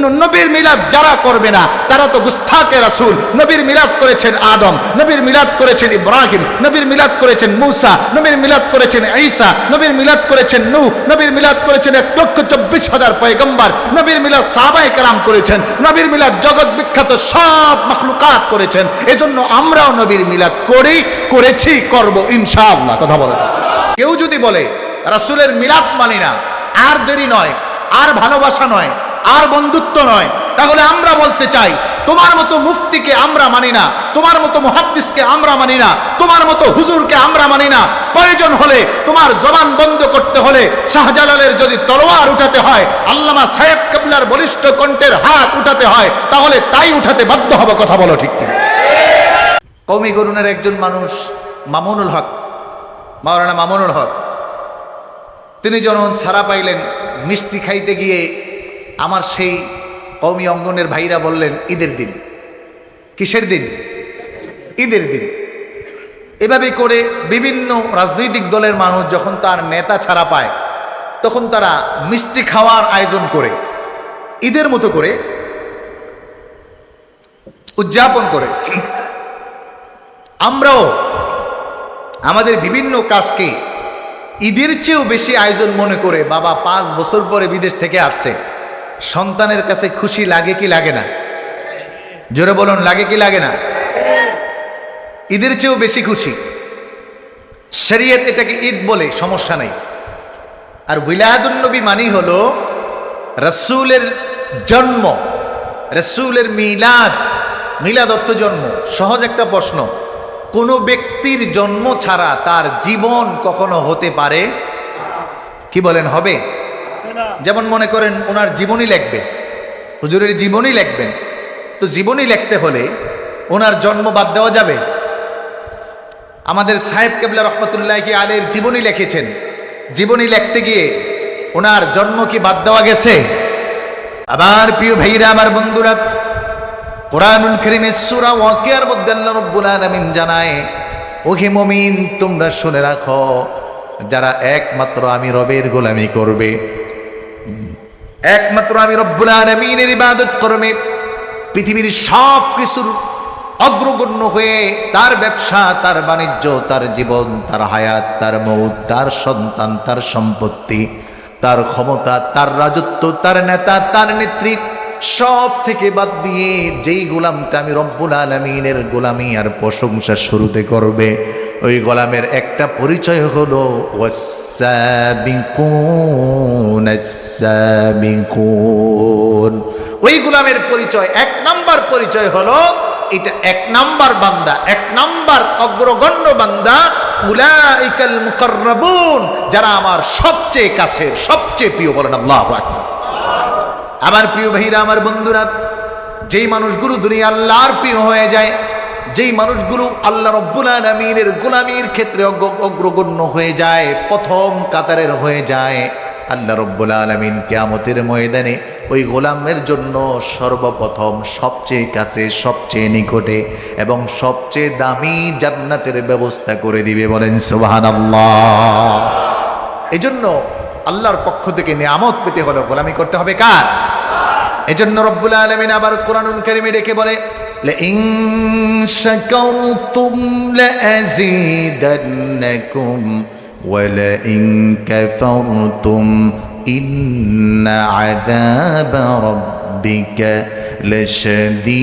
এজন্য নবীর মিলাদ যারা করবে না তারা তো গুস্তাখে রাসূল। নবীর মিলাদ করেছেন আদম, নবীর মিলাদ করেছেন ইব্রাহিম, নবীর মিলাদ করেছেন মূসা, নবীর মিলাদ করেছেন ঈসা, নবীর মিলাদ করেছেন নূহ, নবীর মিলাদ করেছেন 1,24,000 পয়গম্বর, নবীর মিলাদ সাহাবায়ে কেরাম করেছেন, নবীর মিলাদ জগৎ বিখ্যাত সব মাখলুকাত করেছেন। এজন্য আমরাও নবীর মিলাদ করেছি, করব ইনশাআল্লাহ। কথা বলেন। কেউ যদি বলে রাসূলের মিলাদ মানি না, আর দেরি নয়, আর ভালোবাসা নয়, আর বন্ধুত্ব নয়, তাহলে আমরা বলতে চাই তোমার মতো মুফতিকে আমরা মানি না, তোমার মতো মুহাদ্দিসকে আমরা মানি না, তোমার মতো হুজুরকে আমরা মানি না। প্রয়োজন হলে তোমার জবান বন্ধ করতে হলে শাহজালালের যদি তলোয়ার উঠাতে হয়, আল্লামা সাহেব কেবলার বলিষ্ঠ কণ্ঠের হাত উঠাতে হয়, তাহলে তাই উঠাতে বাধ্য হবে। কথা বলো ঠিক কিনা? কওমি গরুনের একজন মানুষ মামুনুল হক, মাওলানা মামুনুল হক, তিনি যখন ছাড়া পাইলেন মিষ্টি খাইতে গিয়ে আমার সেই কওমি অঙ্গনের ভাইরা বললেন ঈদের দিন। কিসের দিন? ঈদের দিন। এভাবে করে বিভিন্ন রাজনৈতিক দলের মানুষ যখন তার নেতা ছাড়া পায় তখন তারা মিষ্টি খাওয়ার আয়োজন করে ঈদের মতো করে উদযাপন করে। আমরাও আমাদের বিভিন্ন কাজকে ঈদের চেয়েও বেশি আয়োজন মনে করে, বাবা 5 বছর পরে বিদেশ থেকে আসছে, সন্তানের কাছে খুশি লাগে কি লাগে না? জোরে বলুন, লাগে কি লাগে না? ঈদের চেয়েও বেশি খুশি। শরীয়ত এটাকে ঈদ বলে, সমস্যা নেই। আর মিলাদুন নবী মানি হলো রাসূলের জন্ম, রাসূলের মিলাদ। মিলাদ অর্থ জন্ম। সহজ একটা প্রশ্ন, কোন ব্যক্তির জন্ম ছাড়া তার জীবন কখনো হতে পারে? কি বলেন, হবে? যেমন মনে করেন ওনার জীবনী লিখবে, হুজুরের জীবনী লিখবেন, তো জীবনী লিখতে হলে ওনার জন্ম বাদ দেওয়া যাবে? আমাদের সাহেব কেবলা রহমতুল্লাহি আলাইহির জীবনী লিখেছেন, জীবনী লিখতে গিয়ে ওনার জন্ম কি বাদ দেওয়া গেছে? আবার প্রিয় ভাইরা, আমার বন্ধুরা, কোরআনুল কারীমের সূরা ওয়াকিয়ার মধ্যে আল্লাহ রাব্বুল আলামিন জানায়, ওহে মুমিন তোমরা শুনে রাখো, যারা একমাত্র আমি রবের গোলামি করবে, একমাত্র আমি রব্বুল আলামিনের ইবাদত করবে, পৃথিবীর সব কিছুর অগ্রগণ্য হয়ে তার ব্যবসা, তার বাণিজ্য, তার জীবন, তার হায়াত, তার মৌত, তার সন্তান, তার সম্পত্তি, তার ক্ষমতা, তার রাজত্ব, তার নেতা, তার নেত্রী, সব থেকে বাদ দিয়ে যেই গোলামটা আমি রব্বুল আলামিনের গোলামি আর প্রশংসা শুরুতে করবে, ওই গোলামের একটা পরিচয় হলো ওয়াস-সাবিকুন আস-সাবিকুন। ওই গোলামের পরিচয়, 1 নাম্বার পরিচয় হলো এটা 1 নাম্বার বান্দা, 1 নাম্বার অগ্রগণ্য বান্দা, উলাইকাল মুকাররাবুন, যারা আমার সবচেয়ে কাছের, সবচেয়ে প্রিয়। বলেন আল্লাহু আকবার। আমার প্রিয় ভাইরা, আমার বন্ধুরা, যেই মানুষগুলো দুনিয়া আল্লাহর প্রিয় হয়ে যায়, যেই মানুষগুলো আল্লাহ রব্বুল আলামিনের গোলামির ক্ষেত্রে অগ্রগণ্য হয়ে যায়, প্রথম কাতারের হয়ে যায়, আল্লাহ রব্বুল আলামিন কিয়ামতের ময়দানে ওই গোলামের জন্য সর্বপ্রথম সবচেয়ে কাছে, সবচেয়ে নিকটে এবং সবচেয়ে দামি জান্নাতের ব্যবস্থা করে দিবে। বলেন সুবহানাল্লাহ। এজন্য আল্লাহর পক্ষ থেকে নিয়ামত পেতে হলে গোলামি করতে হবে কার? এজন্য রব্বুল আলামিন আবার কোরআনুল কারীমে ডেকে বলে, লাইন শাকারতুম লাযীদান্নাকুম ওয়া লাইন কাফারতুম ইন্না আযাবা রাব্বিকা লাশাদীদ।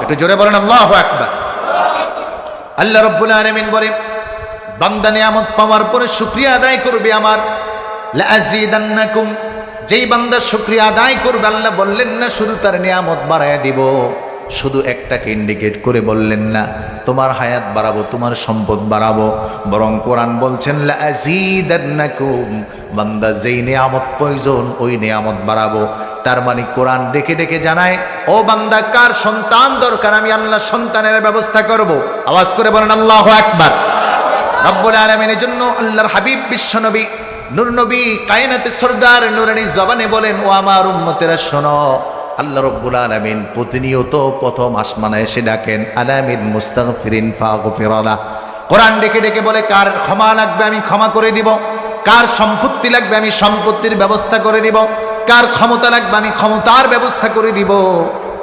একটু জোরে বলেন আল্লাহু আকবার। আল্লাহ রাব্বুল আলামিন বলে, বান্দা নিয়ামত পাওয়ার পরে শুকরিয়া আদায় করবে আমার, লাযীদান্নাকুম, যেই বান্দা শুকরিয়া আদায় করবে, আল্লাহ বললেন না শুধু তার নিয়ামত বাড়ায়া দিব, শুধু একটাকে ইন্ডিকেট করে বললেন না তোমার হায়াত বাড়াবো, তোমার সম্পদ বাড়াবো, বরং কোরআন বলছেন লাযীদান্নাকুম, বান্দা যেই নিয়ামত প্রয়োজন ওই নিয়ামত বাড়াবো। তার মানে কোরআন ডেকে ডেকে জানায়, ও বান্দা কার সন্তান দরকার, আমি আল্লাহ সন্তানের ব্যবস্থা করব। আওয়াজ করে বলেন আল্লাহু আকবার। রব্বুল আলামিনের জন্য আল্লাহর হাবিব বিশ্বনবী নূর নবী কায়নাতের সরদার নূরানী জবানে বলেন, ও আমার উম্মতেরা শোনো, আল্লাহ রব্বুল আলামিন প্রতিনিয়ত প্রথম আসমানে এসে ডাকেন, আলামিন মুস্তাগফিরিন ফাগফির লাহ, কোরআন ডেকে ডেকে বলে কার ক্ষমা লাগবে আমি ক্ষমা করে দিব, কার সম্পত্তি লাগবে আমি সম্পত্তির ব্যবস্থা করে দিব, কার ক্ষমতা লাগবে আমি ক্ষমতার ব্যবস্থা করে দিব,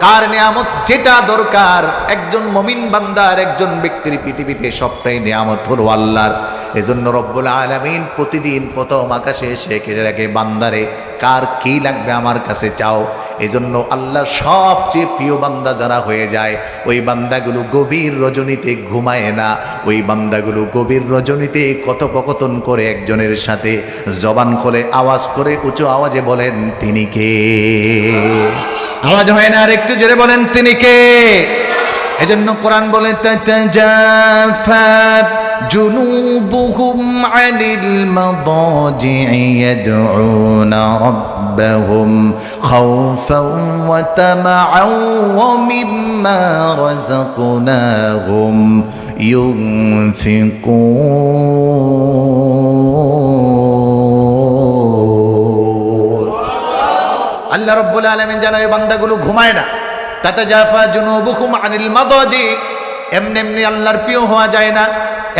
কার নিয়ামত যেটা দরকার একজন মুমিন বান্দার একজন ব্যক্তির পৃথিবীতে সবটাই নিয়ামত হলো আল্লাহর। এজন্য রব্বুল আলামিন প্রতিদিন প্রথম আকাশে এসে কেটে রাখে বান্দারে কার কি লাগবে আমার কাছে চাও। এজন্য আল্লাহর সবচেয়ে প্রিয় বান্দা যারা হয়ে যায় ওই বান্দাগুলো গভীর রজনীতে ঘুমায় না, ওই বান্দাগুলো গভীর রজনীতে কথোপকথন করে একজনের সাথে, জবান খুলে আওয়াজ করে উঁচু আওয়াজে বলেন তিনি কে। আওয়াজ হয় না, আর একটু জোরে বলেন তিনি কে। এজন্য কোরআন বলে তাতাজাফা জুনুবুহুম আনিল মাদাজি'i ইয়াদউনা রাব্বাহুম খাওফান ওয়া তামাআন ওয়া মিম্মা রাযাকনাহুম ইউনফিকুন। আল্লাহ রাব্বুল আলামিন জানে ওই বান্দাগুলো ঘুমায় না। তাতাজাফা জুনুবুহুম আনিল মাদাজি, এমনি এমনি আল্লাহর প্রিয় হওয়া যায় না,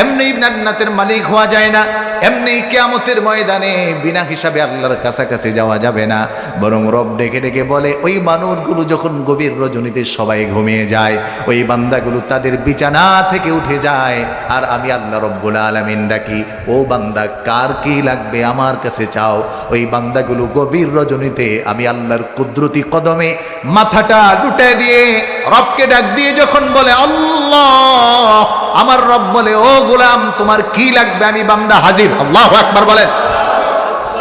এমনি জান্নাতের মালিক হওয়া যায় না, এমনি কিয়ামতের ময়দানে বিনা হিসাবে আল্লাহর কাছাকাছি যাওয়া যাবে না। বরং রব ডেকে ডেকে বলে ওই মানুষগুলো যখন গভীর রজনীতে সবাই ঘুমিয়ে যায় ওই বান্দাগুলো তাদের বিছানা থেকে উঠে যায়, আর আমি আল্লাহ রব্বুল আলামিন ডাকি ও বান্দা কার কি লাগবে আমার কাছে চাও। ওই বান্দাগুলো গভীর রজনীতে আমি আল্লাহর কুদরতি কদমে মাথাটা লুটে দিয়ে রবকে ডাক দিয়ে যখন বলে আল্লাহ, আমার রব বলে ও গোলাম তোমার কি লাগবে, আমি বান্দা হাজির। আল্লাহু আকবার বলেন।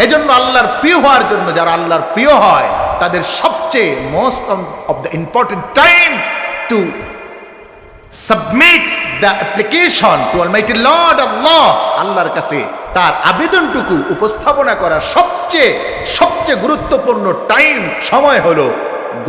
এজন্য আল্লাহর প্রিয় হওয়ার জন্য যারা আল্লাহর প্রিয় হয় তাদের সবচেয়ে most of the important time to submit the application to almighty lord Allah, আল্লাহর কাছে তার আবেদনটুকু উপস্থাপনা করার সবচেয়ে গুরুত্বপূর্ণ টাইম সময় হলো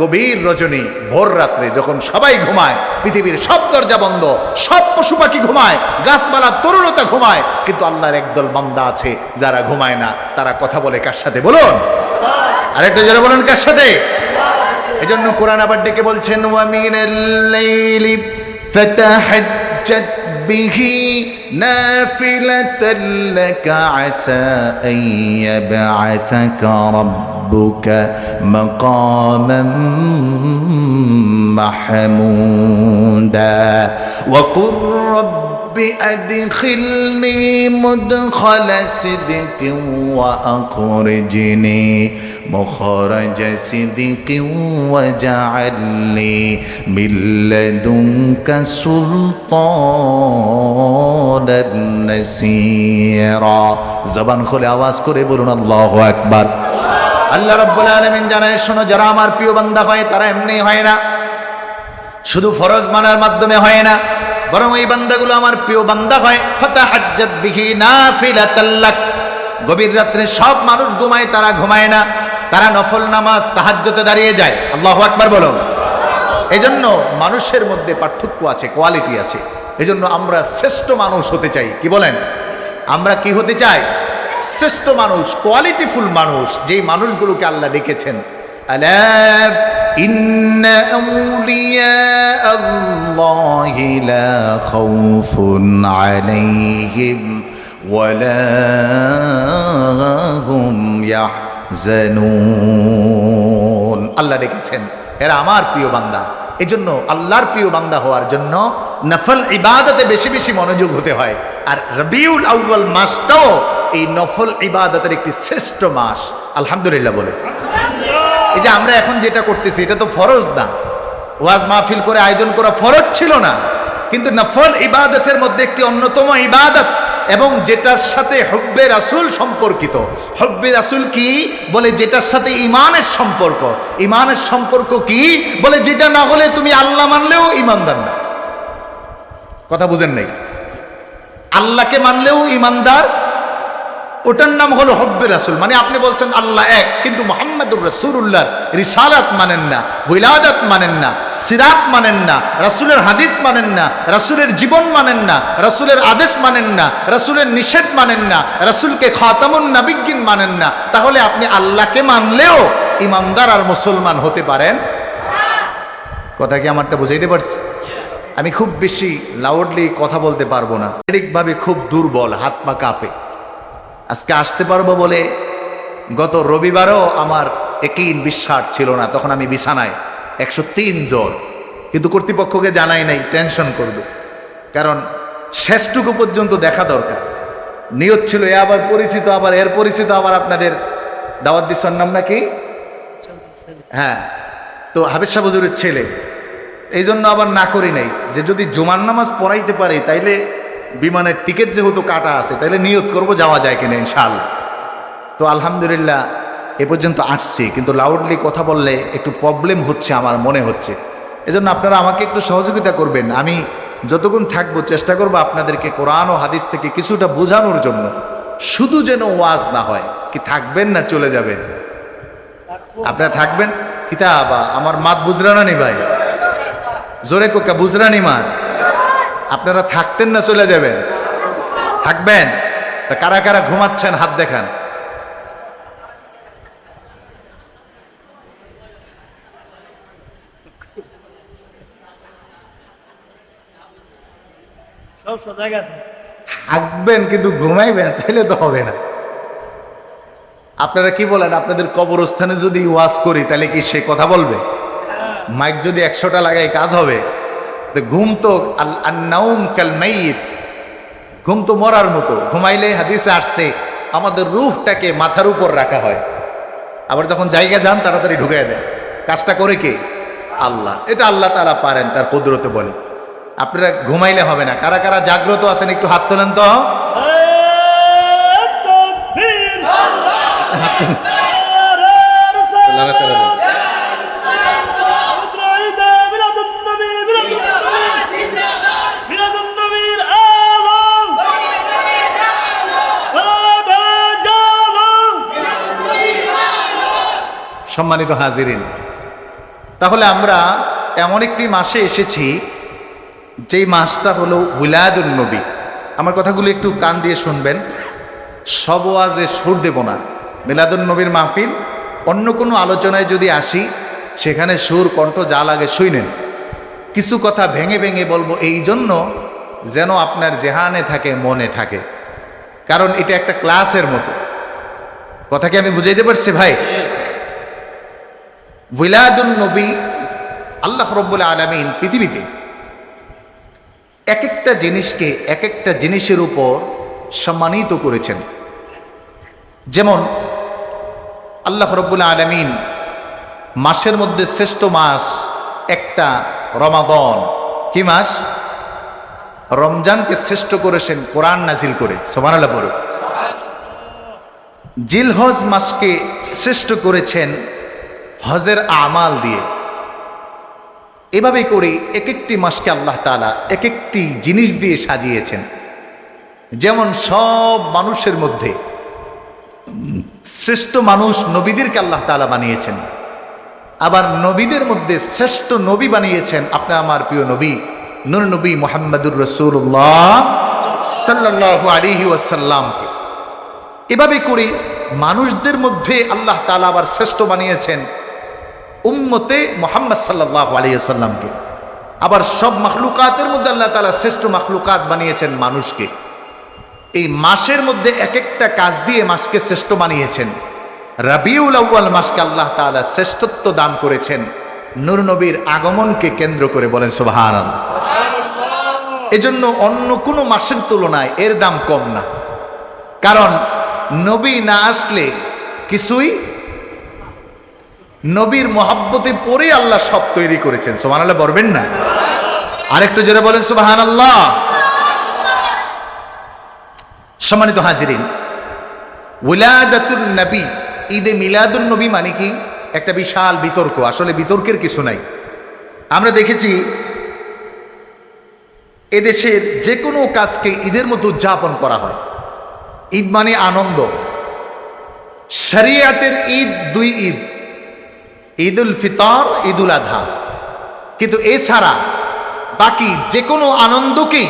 গভীর রজনী, ভোর রাত্রে যখন সবাই ঘুমায়, পৃথিবীর সব দরজা বন্ধ, সব পশু পাখি ঘুমায়, গাছপালা তরুণতা ঘুমায়, কিন্তু আল্লাহর একদল বান্দা আছে যারা ঘুমায় না। তারা কথা বলে কার সাথে বলুন? আরেকটা যারা বলুন কার সাথে? এজন্য কোরআন আবার ডেকে বলছেন ওয়া মিনাল লাইলি ফাতাহাজ্জাত বিহি নাফিলাতান লাকা আসা আন ইয়াবআসাকা রাব্বুকা মাকামান মাহমুদা ওয়া কুর রাব্বি আদখিলনি মুদখালা সিদকিন ওয়া আখরিজনি মুখরাজা সিদকিন ওয়া জাআলনি মিন লাদুনকা সুলতানান নাসীরা। জবান খুলে আওয়াজ করে বলুন আল্লাহু আকবার। আল্লাহ রাব্বুল আলামিন জানায় শোনো, যারা আমার প্রিয় বান্দা হয় তারা এমনি হয় না, শুধু ফরজ মানার মাধ্যমে হয় না, বরং এই বান্দাগুলো আমার প্রিয় বান্দা হয় ফাতাহাজ্জাত বিহি নাফিলাতাল লাক। গভীর রাত্রে সব মানুষ ঘুমায়, তারা ঘুমায় না, তারা নফল নামাজ তাহাজ্জুদে দাঁড়িয়ে যায়। আল্লাহু আকবার বলুন। এজন্য মানুষের মধ্যে পার্থক্য আছে, কোয়ালিটি আছে। এজন্য আমরা শ্রেষ্ঠ মানুষ হতে চাই। কি বলেন? আমরা কি হতে চাই? শ্রেষ্ঠ মানুষ, কোয়ালিটিফুল মানুষ, যেই মানুষগুলোকে আল্লাহ ডেকেছেন আলা ইন্না আউলিয়া আল্লাহি লা খাউফুন আলাইহিম ওয়ালা হুম ইয়াহজানুন। আল্লাহ ডেকেছেন এরা আমার প্রিয় বান্দা। এজন্য আল্লাহর প্রিয় বান্দা হওয়ার জন্য নফল ইবাদতে বেশি বেশি মনোযোগ হতে হয়। আর রবিউল আউয়াল মাসটাও এই নফল ইবাদতের একটি শ্রেষ্ঠ মাস। আলহামদুলিল্লাহ বলে। এই যে আমরা এখন যেটা করতেছি এটা তো ফরজ না, ওয়াজ মাহফিল করে আয়োজন করা ফরজ ছিল না, কিন্তু নফল ইবাদতের মধ্যে একটি অন্যতম ইবাদত, এবং যেটার সাথে হুব্বে রাসূল সম্পর্কিত। হুব্বে রাসূল কি? বলে যেটার সাথে ইমানের সম্পর্ক। ইমানের সম্পর্ক কি? বলে যেটা না হলে তুমি আল্লাহ মানলেও ইমানদার না। কথা বুঝেন নাই? আল্লাহকে মানলেও ইমানদার, ওটার নাম হলো হুব্বে রাসূল। মানে আপনি বলছেন আল্লাহ এক, কিন্তু মুহাম্মাদুর রাসূলুল্লাহর রিসালাত মানেন না, উলাদাত মানেন না, সিরাত মানেন না, রাসূলের হাদিস মানেন না, রাসূলের জীবন মানেন না, রাসূলের আদেশ মানেন না, রাসূলের নিষেধ মানেন না, রাসূলকে খাতামুন নাবিয়্যিন মানেন না, তাহলে আপনি আল্লাহকে মানলেও ইমানদার আর মুসলমান হতে পারেন? কথা কি আমারটা বুঝাইতে পারছি? আমি খুব বেশি লাউডলি কথা বলতে পারবো না, শারীরিকভাবে খুব দুর্বল, হাত পা কাঁপে। আজকে আসতে পারবো বলে গত রবিবারও আমার একই বিশ্বাস ছিল না, তখন আমি বিছানায় 103 জ্বর, কিন্তু কর্তৃপক্ষকে জানাই নাই, টেনশন করবে, কারণ শেষটুকু পর্যন্ত দেখা দরকার। নিয়ত ছিল এ আবার পরিচিত, আবার এর পরিচিত, আবার আপনাদের দাওয়াত দিচ্ছার নাম নাকি, হ্যাঁ, তো হাফেজ শাহ হুজুরের ছেলে, এই জন্য আবার না করি নাই যে যদি জুমার নামাজ পড়াইতে পারি তাইলে বিমানের টিকিট যেহেতু কাটা আছে তাইলে নিয়ত করব যাওয়া যায় কিনা ইনশাআল্লাহ। তো আলহামদুলিল্লাহ এ পর্যন্ত আসছি, কিন্তু লাউডলি কথা বললে একটু প্রবলেম হচ্ছে আমার মনে হচ্ছে। এজন্য আপনারা আমাকে একটু সহযোগিতা করবেন। আমি যতক্ষণ থাকবো চেষ্টা করব আপনাদেরকে কোরআন ও হাদিস থেকে কিছুটা বোঝানোর জন্য, শুধু যেন ওয়াজ না হয়। কি থাকবেন না চলে যাবেন? আপনারা থাকবেন? কিতাবা আমার মাত বুঝরানা নি ভাই, জোরে কোকা বুঝরানি মাত। আপনারা থাকতেন না চলে যাবেন? থাকবেন। তা কারা কারা ঘুমাচ্ছেন হাত দেখান। থাকবেন কিন্তু ঘুমাইবেন, তাইলে তো হবে না। আপনারা কি বলেন, আপনাদের কবরস্থানে যদি ওয়াজ করি তাহলে কি সে কথা বলবে? মাইক যদি 100টা লাগাই কাজ হবে? তো ঘুম তো আন-নাউম কাল মাইয়িত, ঘুম তো মরার মতো। ঘুমাইলে হাদিসে আসছে আমাদের রূহটাকে মাথার উপর রাখা হয়, আবার যখন জায়গা যান তাড়াতাড়ি ঢুকায় দেয়। কাজটা করে কে? আল্লাহ। এটা আল্লাহ তাআলা পারেন, তার কুদরতে বলে। আপনারা ঘুমাইলে হবে না। কারা কারা জাগ্রত আছেন একটু হাত তোলেন তো। সম্মানিত হাজিরিন, তাহলে আমরা এমন একটি মাসে এসেছি যেই মাসটা হলো উলাদুন নবী। আমার কথাগুলো একটু কান দিয়ে শুনবেন, সব ওয়াজে সুর দেব না। মিলাদুন নবীর মাহফিল, অন্য কোনো আলোচনায় যদি আসি সেখানে সুর কণ্ঠ যা লাগে শুনেন। কিছু কথা ভেঙে ভেঙে বলবো, এই জন্য যেন আপনার জেহানে থাকে, মনে থাকে, কারণ এটা একটা ক্লাসের মতো। কথা কি আমি বুঝাইতে পারছি ভাই? উলাদুন নবী, আল্লাহ রাব্বুল আলামিন পৃথিবীতে এক একটা জিনিসকে এক একটা জিনিসের উপর সম্মানিত করেছেন। যেমন আল্লাহ রাব্বুল আলামিন মাসের মধ্যে শ্রেষ্ঠ মাস একটা রমাদান। কি মাস? রমজানকে শ্রেষ্ঠ করেছেন কোরআন নাজিল করে, সুবহানাল্লাহ বলো। জিলহজ মাসকে শ্রেষ্ঠ করেছেন হজের আমাল দিয়ে। এভাবে করে এক একটি মাসকে আল্লাহ তাআলা এক একটি জিনিস দিয়ে সাজিয়েছেন। যেমন সব মানুষের মধ্যে শ্রেষ্ঠ মানুষ নবীদেরকে আল্লাহ তাআলা বানিয়েছেন, আবার নবীদের মধ্যে শ্রেষ্ঠ নবী বানিয়েছেন আপনার আমার প্রিয় নবী নূর নবী মুহাম্মদুর রাসূলুল্লাহ সাল্লাল্লাহু আলাইহি ওয়াসাল্লামকে। এভাবে করে মানুষদের মধ্যে আল্লাহ তাআলা আবার শ্রেষ্ঠ বানিয়েছেন উম্মতে মুহাম্মদ সাল্লাল্লাহু আলাইহি ওয়াসাল্লামকে। আবার সব মাখলুকাতের মধ্যে আল্লাহ তাআলা শ্রেষ্ঠ মাখলুকাত বানিয়েছেন মানুষকে। এই মাসের মধ্যে এক একটা কাজ দিয়ে মাসকে শ্রেষ্ঠ বানিয়েছেন। রাবিউল আউয়াল মাসকে আল্লাহ তাআলা শ্রেষ্ঠত্ব দান করেছেন নূর নবীর আগমনকে কেন্দ্র করে, বলেন সুবহানাল্লাহ। এজন্য অন্য কোনো মাসের তুলনায় এর দাম কম না, কারণ নবী না আসলে কিছুই, নবীর মহাব্বতে পরে আল্লাহ সব তৈরি করেছেন। সুবহানাল্লাহ বলবেন না? আরেকটু জোরে বলেন সুবহানাল্লাহ। সম্মানিত হাজিরিন, উলাদাতুন নবী, ঈদে মিলাদুন নবী মানে কি? একটা বিশাল বিতর্ক। আসলে বিতর্কের কিছু নাই। আমরা দেখেছি এদেশের যে কোনো কাজকে ঈদের মতো উদযাপন করা হয়। ঈদ মানে আনন্দ। শরিয়াতের ঈদ দুই ঈদ, ঈদুল ফিতর, ঈদুল আযহা। কিন্তু এছাড়া বাকি যে কোনো আনন্দকেই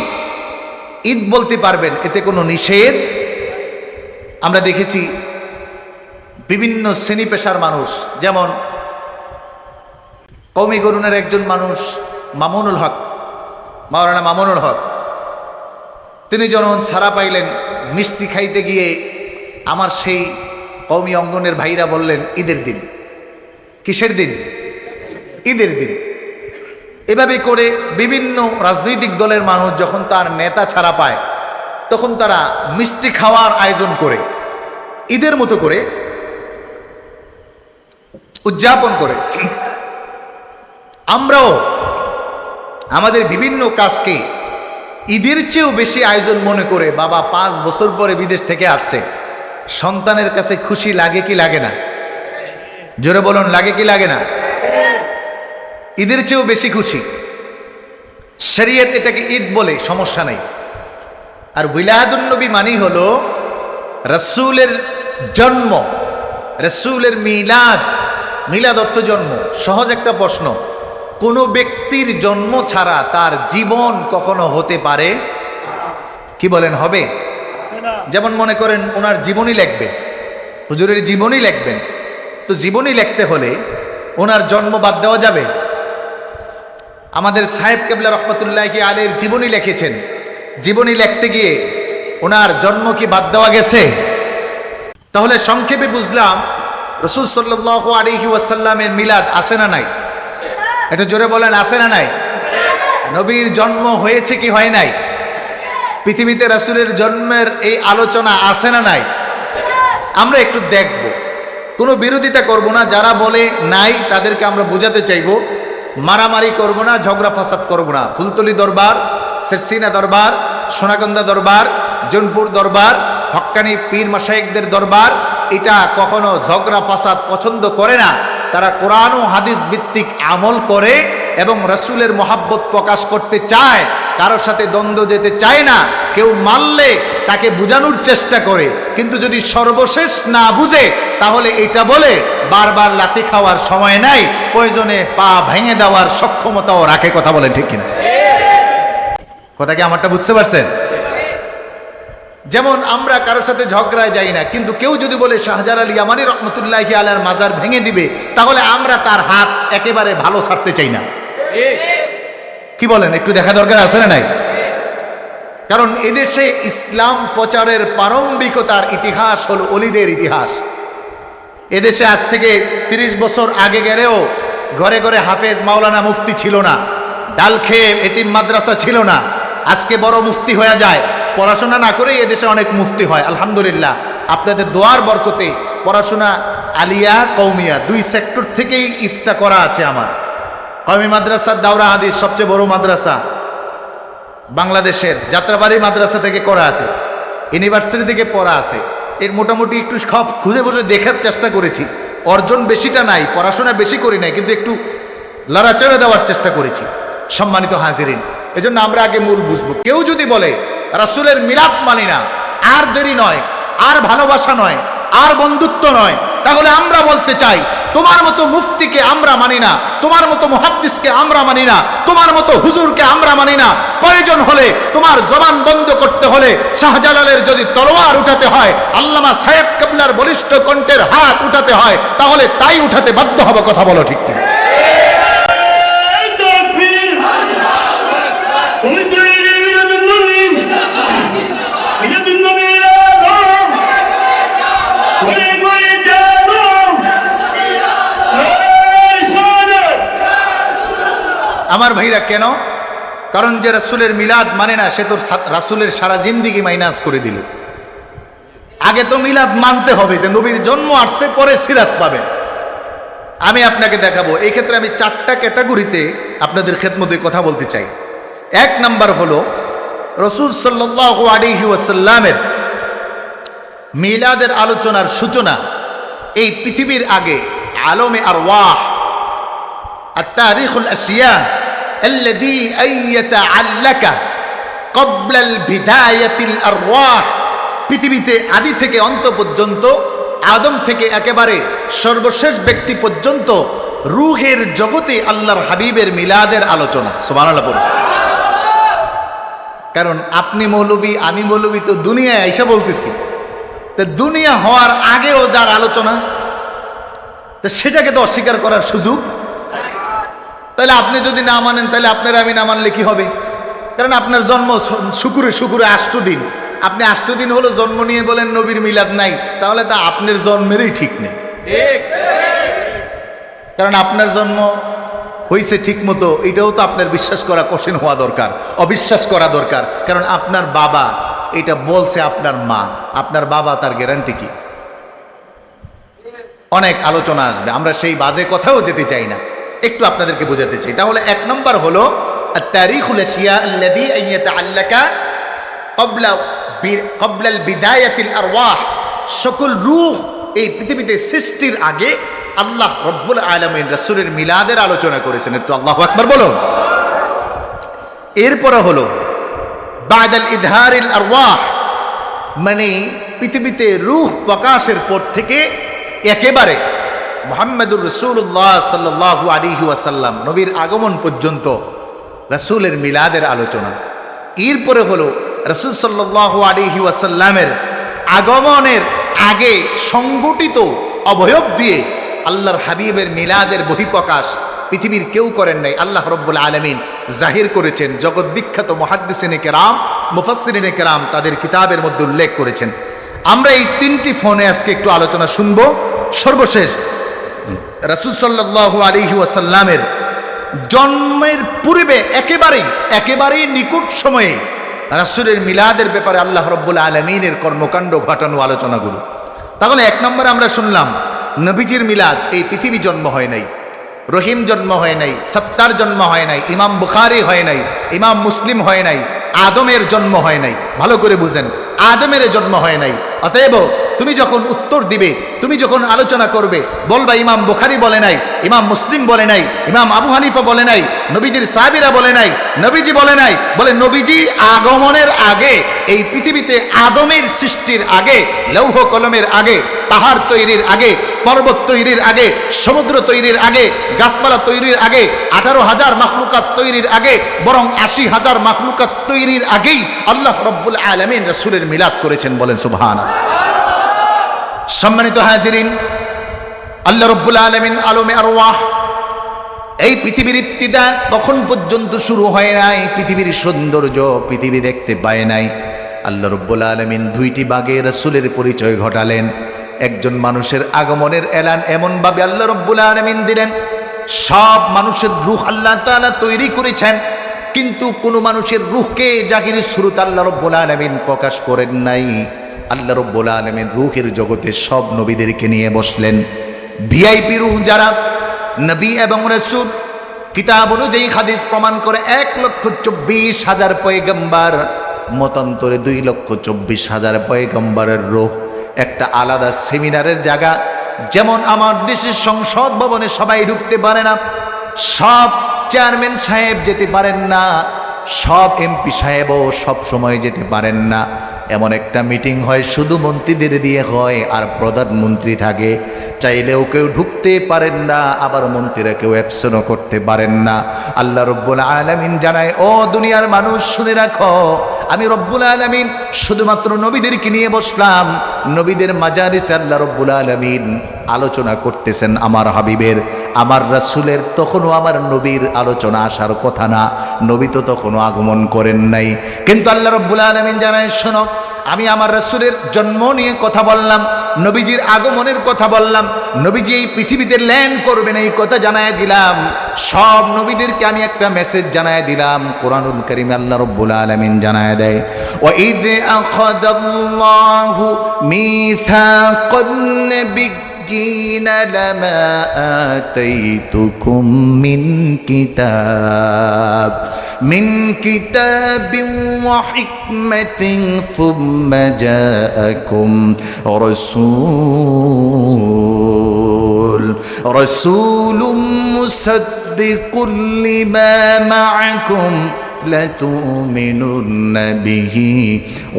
ঈদ বলতে পারবেন, এতে কোনো নিষেধ। আমরা দেখেছি বিভিন্ন শ্রেণী পেশার মানুষ, যেমন কওমি গরুনের একজন মানুষ মামুনুল হক, মাওলানা মামুনুল হক, তিনি যখন ছাড়া পাইলেন মিষ্টি খাইতে গিয়ে আমার সেই কওমি অঙ্গনের ভাইরা বললেন ঈদের দিন। কিসের দিন? ঈদের দিন। এভাবে করে বিভিন্ন রাজনৈতিক দলের মানুষ যখন তার নেতা ছাড়া পায় তখন তারা মিষ্টি খাওয়ার আয়োজন করে ঈদের মতো করে উদযাপন করে। আমরাও আমাদের বিভিন্ন কাজকে ঈদের চেয়েও বেশি আয়োজন মনে করে, বাবা 5 বছর পরে বিদেশ থেকে আসছে, সন্তানের কাছে খুশি লাগে কি লাগে না? জোরে বলুন, লাগে কি লাগে না? ঈদের চেয়েও বেশি খুশি। শরীয়ত এটাকে ঈদ বলে, সমস্যা নেই। আর উইলাদুন নবী মানেই হলো রাসূলের জন্ম, রাসূলের মিলাদ। মিলাদ অর্থ জন্ম। সহজ একটা প্রশ্ন, কোন ব্যক্তির জন্ম ছাড়া তার জীবন কখনো হতে পারে? কি বলেন, হবে? যেমন মনে করেন ওনার জীবনী লিখবে, হুজুরের জীবনী লিখবেন, তো জীবনী লিখতে হলে ওনার জন্ম বাদ দেওয়া যাবে? আমাদের সাহেব কেবলা রহমতুল্লাহি আলাইহির জীবনী লিখেছেন, জীবনী লিখতে গিয়ে ওনার জন্ম কি বাদ দেওয়া গেছে? তাহলে সংক্ষেপে বুঝলাম রাসূল সাল্লাল্লাহু আলাইহি ওয়াসাল্লামের মিলাদ আছে না নাই? এটা জোরে বলেন, আছে না নাই? নবীর জন্ম হয়েছে কি হয় নাই? পৃথিবীতে রাসূলের জন্মের এই আলোচনা আছে না নাই? আমরা একটু দেখব, কোনো বিরোধিতা করব না। যারা বলে নাই তাদেরকে আমরা বোঝাতে চাইব, মারামারি করব না, ঝগড়া ফাসাদ করব না। ফুলতলি দরবার, শেরসিনা দরবার, সোনাগন্ধা দরবার, জৌনপুর দরবার, হক্কানি পীর মাশায়েখদের দরবার এটা কখনো ঝগড়া ফাসাদ পছন্দ করে না। তারা কোরআন ও হাদিস ভিত্তিক আমল করে এবং রাসূলের মহাব্বত প্রকাশ করতে চায়, কারোর সাথে দ্বন্দ্ব যেতে চায় না। কেউ মানলে তাকে বুঝানোর চেষ্টা করে, কিন্তু যদি সর্বশেষ না বুঝে তাহলে এটা বলে বারবার লাথি খাওয়ার সময় নাই, প্রয়োজনে পা ভেঙে দেওয়ার সক্ষমতাও রাখে। কথা বলেন ঠিক কিনা? কথা কি আমারটা বুঝতে পারছেন? যেমন আমরা কারোর সাথে ঝগড়ায় যাই না, কিন্তু কেউ যদি বলে শাহজালাল ইয়ামানী রহমতুল্লাহি আলাইহির মাজার ভেঙে দিবে, তাহলে আমরা তার হাত একেবারে ভালো ছাড়তে চাই না। কি বলেন, একটু দেখা দরকার আছে না নাই? কারণ এদেশে ইসলাম প্রচারের প্রারম্ভিকতার ইতিহাস হলো অলিদের ইতিহাস। এদেশে আজ থেকে 30 বছর আগে গেলেও ঘরে ঘরে হাফেজ মাওলানা মুফতি ছিল না, ডাল খেয়ে এতিম মাদ্রাসা ছিল না। আজকে বড় মুফতি হয়ে যায়, পড়াশোনা না করেই এদেশে অনেক মুফতি হয়। আলহামদুলিল্লাহ, আপনাদের দোয়ার বরকতে পড়াশোনা আলিয়া কৌমিয়া 2 সেক্টর থেকেই ইফতা করা আছে আমার। কওমি মাদ্রাসা দাওরা হাদিস সবচেয়ে বড় মাদ্রাসা বাংলাদেশের, যাত্রাবাড়ি মাদ্রাসা থেকে করা আছে, ইউনিভার্সিটি থেকে পড়া আছে। এর মোটামুটি একটু সব খুঁজে বসে দেখার চেষ্টা করেছি। অর্জন বেশিটা নাই, পড়াশোনা বেশি করি নাই, কিন্তু একটু লড়াচড়ে দেওয়ার চেষ্টা করেছি। সম্মানিত হাজিরিন, এজন্য আমরা আগে মূল বুঝবো। কেউ যদি বলে রাসূলের মিলাদ মানি না, আর দেরি নয়, আর ভালোবাসা নয়, আর বন্ধুত্ব নয়, তাহলে আমরা বলতে চাই তোমার মতো মুফতিকে আমরা মানি না, তোমার মতো মুহাদ্দিসকে আমরা মানি না, তোমার মতো হুজুরকে আমরা মানি না। প্রয়োজন হলে তোমার জবান বন্ধ করতে হলে শাহজালালের যদি তলোয়ার উঠাতে হয়, আল্লামা সাহেব কেবলার বলিষ্ঠ কণ্ঠের হাত উঠাতে হয়, তাহলে তাই উঠাতে বাধ্য হবে। কথা বলো ঠিক কিনা? আমার ভাইরা, কেন? কারণ যে রাসূলের মিলাদ মানে না, সে তো রাসূলের সারা জিন্দেগি মাইনাস করে দিল। আগে তো মিলাদ মানতে হবে যে নবীর জন্ম আসছে, পরে সিরাত পাবেন। আমি আপনাকে দেখাবো। এই ক্ষেত্রে আমি 4টা ক্যাটাগরিতে আপনাদের খেদমতে কথা বলতে চাই। 1 নাম্বার হলো রাসূল সাল্লাল্লাহু আলাইহি ওয়াসাল্লামের মিলাদের আলোচনার সূচনা এই পৃথিবীর আগে আলমে আরওয়াহ আত-তারিখুল আশিয়া الذي أن يتعلق قبل البداية الأرواح। পৃথিবীতে আদি থেকে অন্ত পর্যন্ত, আদম থেকে একেবারে সর্বশেষ ব্যক্তি পর্যন্ত রূহের জগতে আল্লাহর হাবিবের মিলাদের আলোচনা। সুবহানাল্লাহ পড়ুন। কারণ আপনি মৌলবী, আমি মৌলবী, তো দুনিয়ায় আইসা বলতেছি, তো দুনিয়া হওয়ার আগেও যার আলোচনা, তো সেটাকে তো অস্বীকার করার সুযোগ। তাহলে আপনি যদি না মানেন, তাহলে আপনার আমি না মানলে কি হবে? কারণ আপনার জন্ম শুকুরে শুকুরে 8 দিন, আপনি 8 দিন হলো জন্ম নিয়ে বলেন নবীর মিলাদ নাই, তাহলে তা আপনার জন্মেরই ঠিক নেই। কারণ আপনার জন্ম হয়েছে ঠিক মতো, এটাও তো আপনার বিশ্বাস করা কঠিন হওয়া দরকার, অবিশ্বাস করা দরকার। কারণ আপনার বাবা এটা বলছে, আপনার মা, আপনার বাবা, তার গ্যারান্টি কি? অনেক আলোচনা আসবে, আমরা সেই বাজে কথাও যেতে চাই না, একটু আপনাদেরকে বোঝাতে চাই। তাহলে 1 নম্বর হলো তারিখুল আশিয়া আল্লাযী ইয়াতাআল্লাকা ক্বাবলা বিদায়াতিল আরওয়াহ। সকল রূহ এই পৃথিবীতে সৃষ্টির আগে আল্লাহ রব্বুল আলামিন রাসূলের মিলাদের আলোচনা করেছেন। একটু আল্লাহু আকবার বলো। এরপরে হলো বাদাল ইদহারিল আরওয়াহ, মানে পৃথিবীতে রূহ প্রকাশের পর থেকে একেবারে মুহাম্মদুর রাসূলুল্লাহ সাল্লাল্লাহু আলাইহি ওয়াসাল্লাম নবীর আগমন পর্যন্ত রাসূলের মিলাদের আলোচনা। এরপরে হলো রাসূল সাল্লাল্লাহু আলাইহি ওয়াসাল্লামের আগমনের আগে সংগঠিত অবয়ব দিয়ে আল্লাহর হাবিবের মিলাদের বহিঃপ্রকাশ পৃথিবীর কেউ করেন নাই, আল্লাহ রব্বুল আলামিন জাহির করেছেন। জগৎ বিখ্যাত মুহাদ্দিসিনে কেরাম, মুফাসসিরিনে কেরাম তাদের কিতাবের মধ্যে উল্লেখ করেছেন। আমরা এই 3টি ফোনে আজকে একটু আলোচনা শুনব। সর্বশেষ রাসূল সাল্লাল্লাহু আলাইহি ওয়াসাল্লামের জন্মের পূর্বে একেবারেই নিকট সময়ে রাসূলের মিলাদের ব্যাপারে আল্লাহ রব্বুল আলামিনের কর্মকাণ্ড ঘটানো আলোচনাগুলো। তাহলে 1 নম্বরে আমরা শুনলাম নবীজির মিলাদ, এই পৃথিবী জন্ম হয় নাই, রহিম জন্ম হয় নাই, সত্তার জন্ম হয় নাই, ইমাম বুখারী হয় নাই, ইমাম মুসলিম হয় নাই, আদমের জন্ম হয় নাই। ভালো করে বুঝেন, আদমের জন্ম হয় নাই। অতএব তুমি যখন উত্তর দিবে, তুমি যখন আলোচনা করবে, বলবা ইমাম বুখারী বলে নাই, ইমাম মুসলিম বলে নাই, ইমাম আবু হানিফা বলে নাই, নবীজির সাহাবীরা বলে নাই, নবীজি বলে নাই। বলে নবীজি আগমনের আগে, এই পৃথিবীতে আদমের সৃষ্টির আগে, লৌহ কলমের আগে, পাহাড় তৈরির আগে, পর্বত তৈরির আগে, সমুদ্র তৈরির আগে, গাছপালা তৈরির আগে, 18,000 মাখলুকাত তৈরির আগে, বরং 80,000 মাখলুকাত তৈরির আগেই আল্লাহ রব্বুল আলামিন রাসূলের মিলাদ করেছেন। বলেন সুবহানাল্লাহ। সম্মানিত হাজিরিন, আল্লাহ রব্বুল আলামিন আলমে আরওয়াহ, এই পৃথিবীর ইবতিদা তখন পর্যন্ত শুরু হয় নাই, পৃথিবীর সৌন্দর্য পৃথিবী দেখতে পায় নাই। আল্লাহ রব্বুল আলামিন 2টি ভাগে রাসূলের পরিচয় ঘটালেন। একজন মানুষের আগমনের এলান এমনভাবে আল্লাহ রব্বুল আলামিন দিলেন, সব মানুষের রূহ আল্লাহ তাআলা তৈরি করেছেন, কিন্তু কোনো মানুষের রূহকে জাহির সুরত আল্লাহ রব্বুল আলামিন প্রকাশ করেন নাই। আল্লাহ রব্বুল আলামিন রূহের জগতে সব নবীদেরকে নিয়ে বসলেন। ভিআইপি রূহ যারা, নবী এবং রাসূল, কিতাব অনুযায়ী হাদিস প্রমাণ করে 1,24,000 পয়গম্বর, মতান্তরে 2,24,000 পয়গম্বরের রূহ একটা আলাদা সেমিনারের জায়গা। যেমন আমার দেশের সংসদ ভবনে সবাই ঢুকতে পারে না, সব চেয়ারম্যান সাহেব যেতে পারেন না, সব এমপি সাহেবও সব সময় যেতে পারেন না। এমন একটা মিটিং হয় শুধু মন্ত্রীদের দিয়ে হয়, আর প্রধানমন্ত্রী থাকে, চাইলেও কেউ ঢুকতে পারেন না, আবার মন্ত্রীরা কেউ অ্যাবসেন্টও করতে পারেন না। আল্লাহ রব্বুল আলামিন জানায়, ও দুনিয়ার মানুষ শুনে রাখো, আমি রব্বুল আলামিন শুধুমাত্র নবীদেরকে নিয়ে বসলাম। নবীদের মাজালিসে আল্লাহ রব্বুল আলামিন আলোচনা করতেছেন আমার হাবিবের, আমার রাসূলের। তখনও আমার নবীর আলোচনা আসার কথা না, নবী তো তখনও আগমন করেন নাই। কিন্তু আল্লাহ রব্বুল আলামিন জানায়, শোনো, আমি আমার রাসূলের জন্ম নিয়ে কথা বললাম, নবীজির আগমনের কথা বললাম, নবীজি এই পৃথিবীতে ল্যান্ড করবেন এই কথা জানায় দিলাম। সব নবীদেরকে আমি একটা মেসেজ জানায় দিলাম। কোরআনুল কারীমে আল্লাহ রব্বুল আলামিন জানায় দেয়, ওয়া ইয আখাযাল্লাহু মিসাকান নাবিয়্যিন লামা আতাইতুকুম মিন কিতাবিন ওয়া হিকমাতিন সুম্মা জাআকুম রাসূলুম মুসাদ্দিকুল লিমা মা'আকুম لتؤمنن به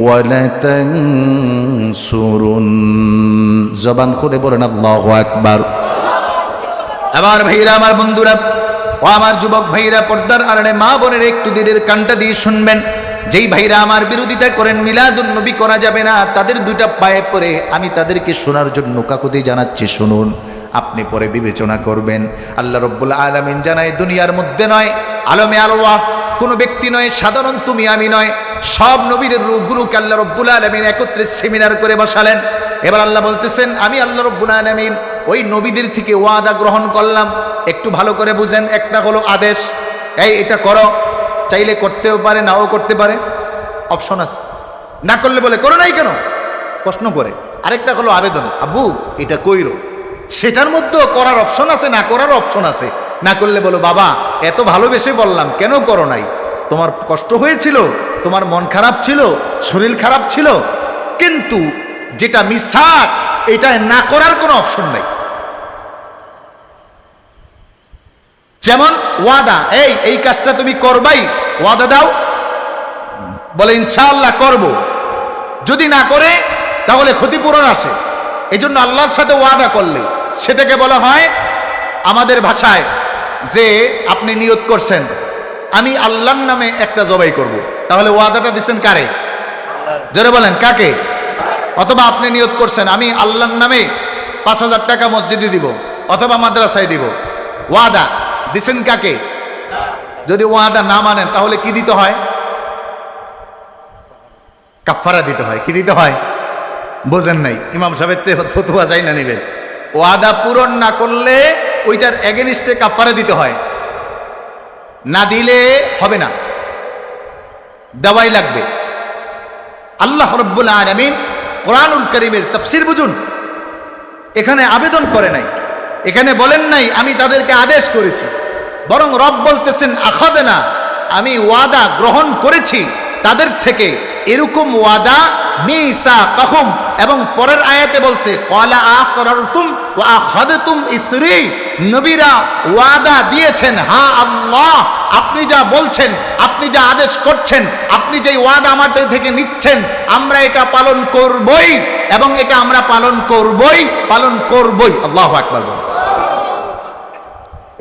ولتنصرن। জবান খুলে বলেন আল্লাহু আকবার। আমার ভাইরা, আমার বন্ধুরা, ও আমার যুবক ভাইরা, পর্দার আড়ালে মা বোনের একটু দিলের কানটা দিয়ে শুনবেন। যেই ভাইরা আমার বিরোধিতা করেন মিলাদুন নবী করা যাবে না, তাদের 2টা পায়ে পড়ে আমি তাদেরকে শোনার জন্য কাকুতি জানাচ্ছি, শুনুন। আপনি পরে বিবেচনা করবেন। আল্লাহ রব্বুল আলামিন জানায়, দুনিয়ার মধ্যে নয়, আলমে আরওয়াহ কোনো ব্যক্তি নয়, সাধারণ তুমি আমি নয়, সব নবীদের রূহগুলোকে আল্লাহ রব্বুল আলামিন একত্রে সেমিনার করে বসালেন। এবার আল্লাহ বলতেছেন, আমি আল্লাহ রব্বুল আলামিন ওই নবীদের থেকে ওয়াদা গ্রহণ করলাম। একটু ভালো করে বুঝেন, একটা হলো আদেশ, এই এটা করো, চাইলে করতেও পারে নাও করতে পারে, অপশন আছে, না করলে বলে করো নাই কেন প্রশ্ন করে। আরেকটা হলো আবেদন, আব্বু এটা কইরো, সেটার মধ্যেও করার অপশন আছে, না করার অপশন আছে। না করলে বলো বাবা এত ভালোবেসে বললাম কেন করো নাই, তোমার কষ্ট হয়েছিল, তোমার মন খারাপ ছিল, শরীর খারাপ ছিল। কিন্তু যেটা মিসাক, এটা না করার কোনো অপশন নাই। যেমন ওয়াদা, এই কাজটা তুমি করবাই, ওয়াদা দাও, বলে ইনশাআল্লাহ করব। যদি না করে তাহলে ক্ষতিপূরণ আসে। এই জন্য আল্লাহর সাথে ওয়াদা করলে সেটাকে বলা হয় আমাদের ভাষায় যে আপনি নিয়ত করছেন আমি আল্লাহর নামে একটা জবাই করব, তাহলে ওয়াদাটা দিচ্ছেন কারে? জোরে বলেন কাকে? অথবা আপনি নিয়ত করছেন আমি আল্লাহর নামে 5,000 টাকা মসজিদে দিব অথবা মাদ্রাসায় দিব, ওয়াদা দিচ্ছেন কাকে? যদি ওয়াদা না মানেন তাহলে কি দিতে হয়? কাফারা দিতে হয়। কি দিতে হয় বোঝেন নাই? ইমাম সাহেবের ফতোয়া চাই না নেবেন। ওয়াদা পূরণ না করলে ওইটার এগেনিস্টে কাফারা দিতে হয়, না দিলে হবে না, দেওয়াই লাগবে। আল্লাহ রাব্বুল আলামিন কোরআনুল কারীমের তাফসীর বুঝুন, এখানে আবেদন করে নাই, এখানে বলেন নাই আমি তাদেরকে আদেশ করেছি, বরং রব বলতেছেন আখাদনা, আমি ওয়াদা গ্রহণ করেছি তাদের থেকে। এরকম ওয়াদা মিসাকাহুম, এবং পরের আয়াতে বলছে ক্বালা আকরারতুম ওয়া আখাযতুম ইসরি, নবীরা ওয়াদা দিয়েছেন, হ্যাঁ আল্লাহ আপনি যা বলছেন, আপনি যা আদেশ করছেন, আপনি যে ওয়াদা আমাদের থেকে নিচ্ছেন, আমরা এটা পালন করবই, এবং এটা আমরা পালন করবই, পালন করবই। আল্লাহু আকবার।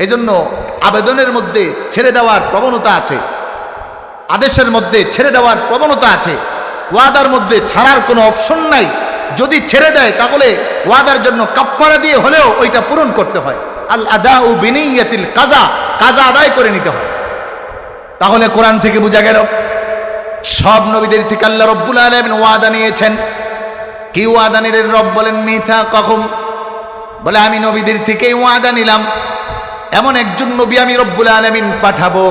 এজন্য আবেদনের মধ্যে ছেড়ে দেওয়ার প্রবণতা আছে, আদেশের মধ্যে ছেড়ে দেওয়ার প্রবণতা আছে, ওয়াদার মধ্যে ছাড়ার কোনো অপশন নাই। যদি ছেড়ে দেয় তাহলে ওয়াদার জন্য কাফারা দিয়ে হলেও ওইটা পূরণ করতে হয়। আল আদাউ বিনিয়াতিল কাজা, কাজা আদায় করে নিতে হয়। তাহলে কোরআন থেকে বোঝা গেল সব নবীদের থেকে আল্লাহ রব্বুল আলামিন ওয়াদা নিয়েছেন। কি ওয়াদা নিলেন? রব বলেন মিসাকাহুম, বলে আমি নবীদের থেকেই ওয়াদা নিলাম, এমন একজন নবী আমি রব্বুল আলামিন পাঠাবো,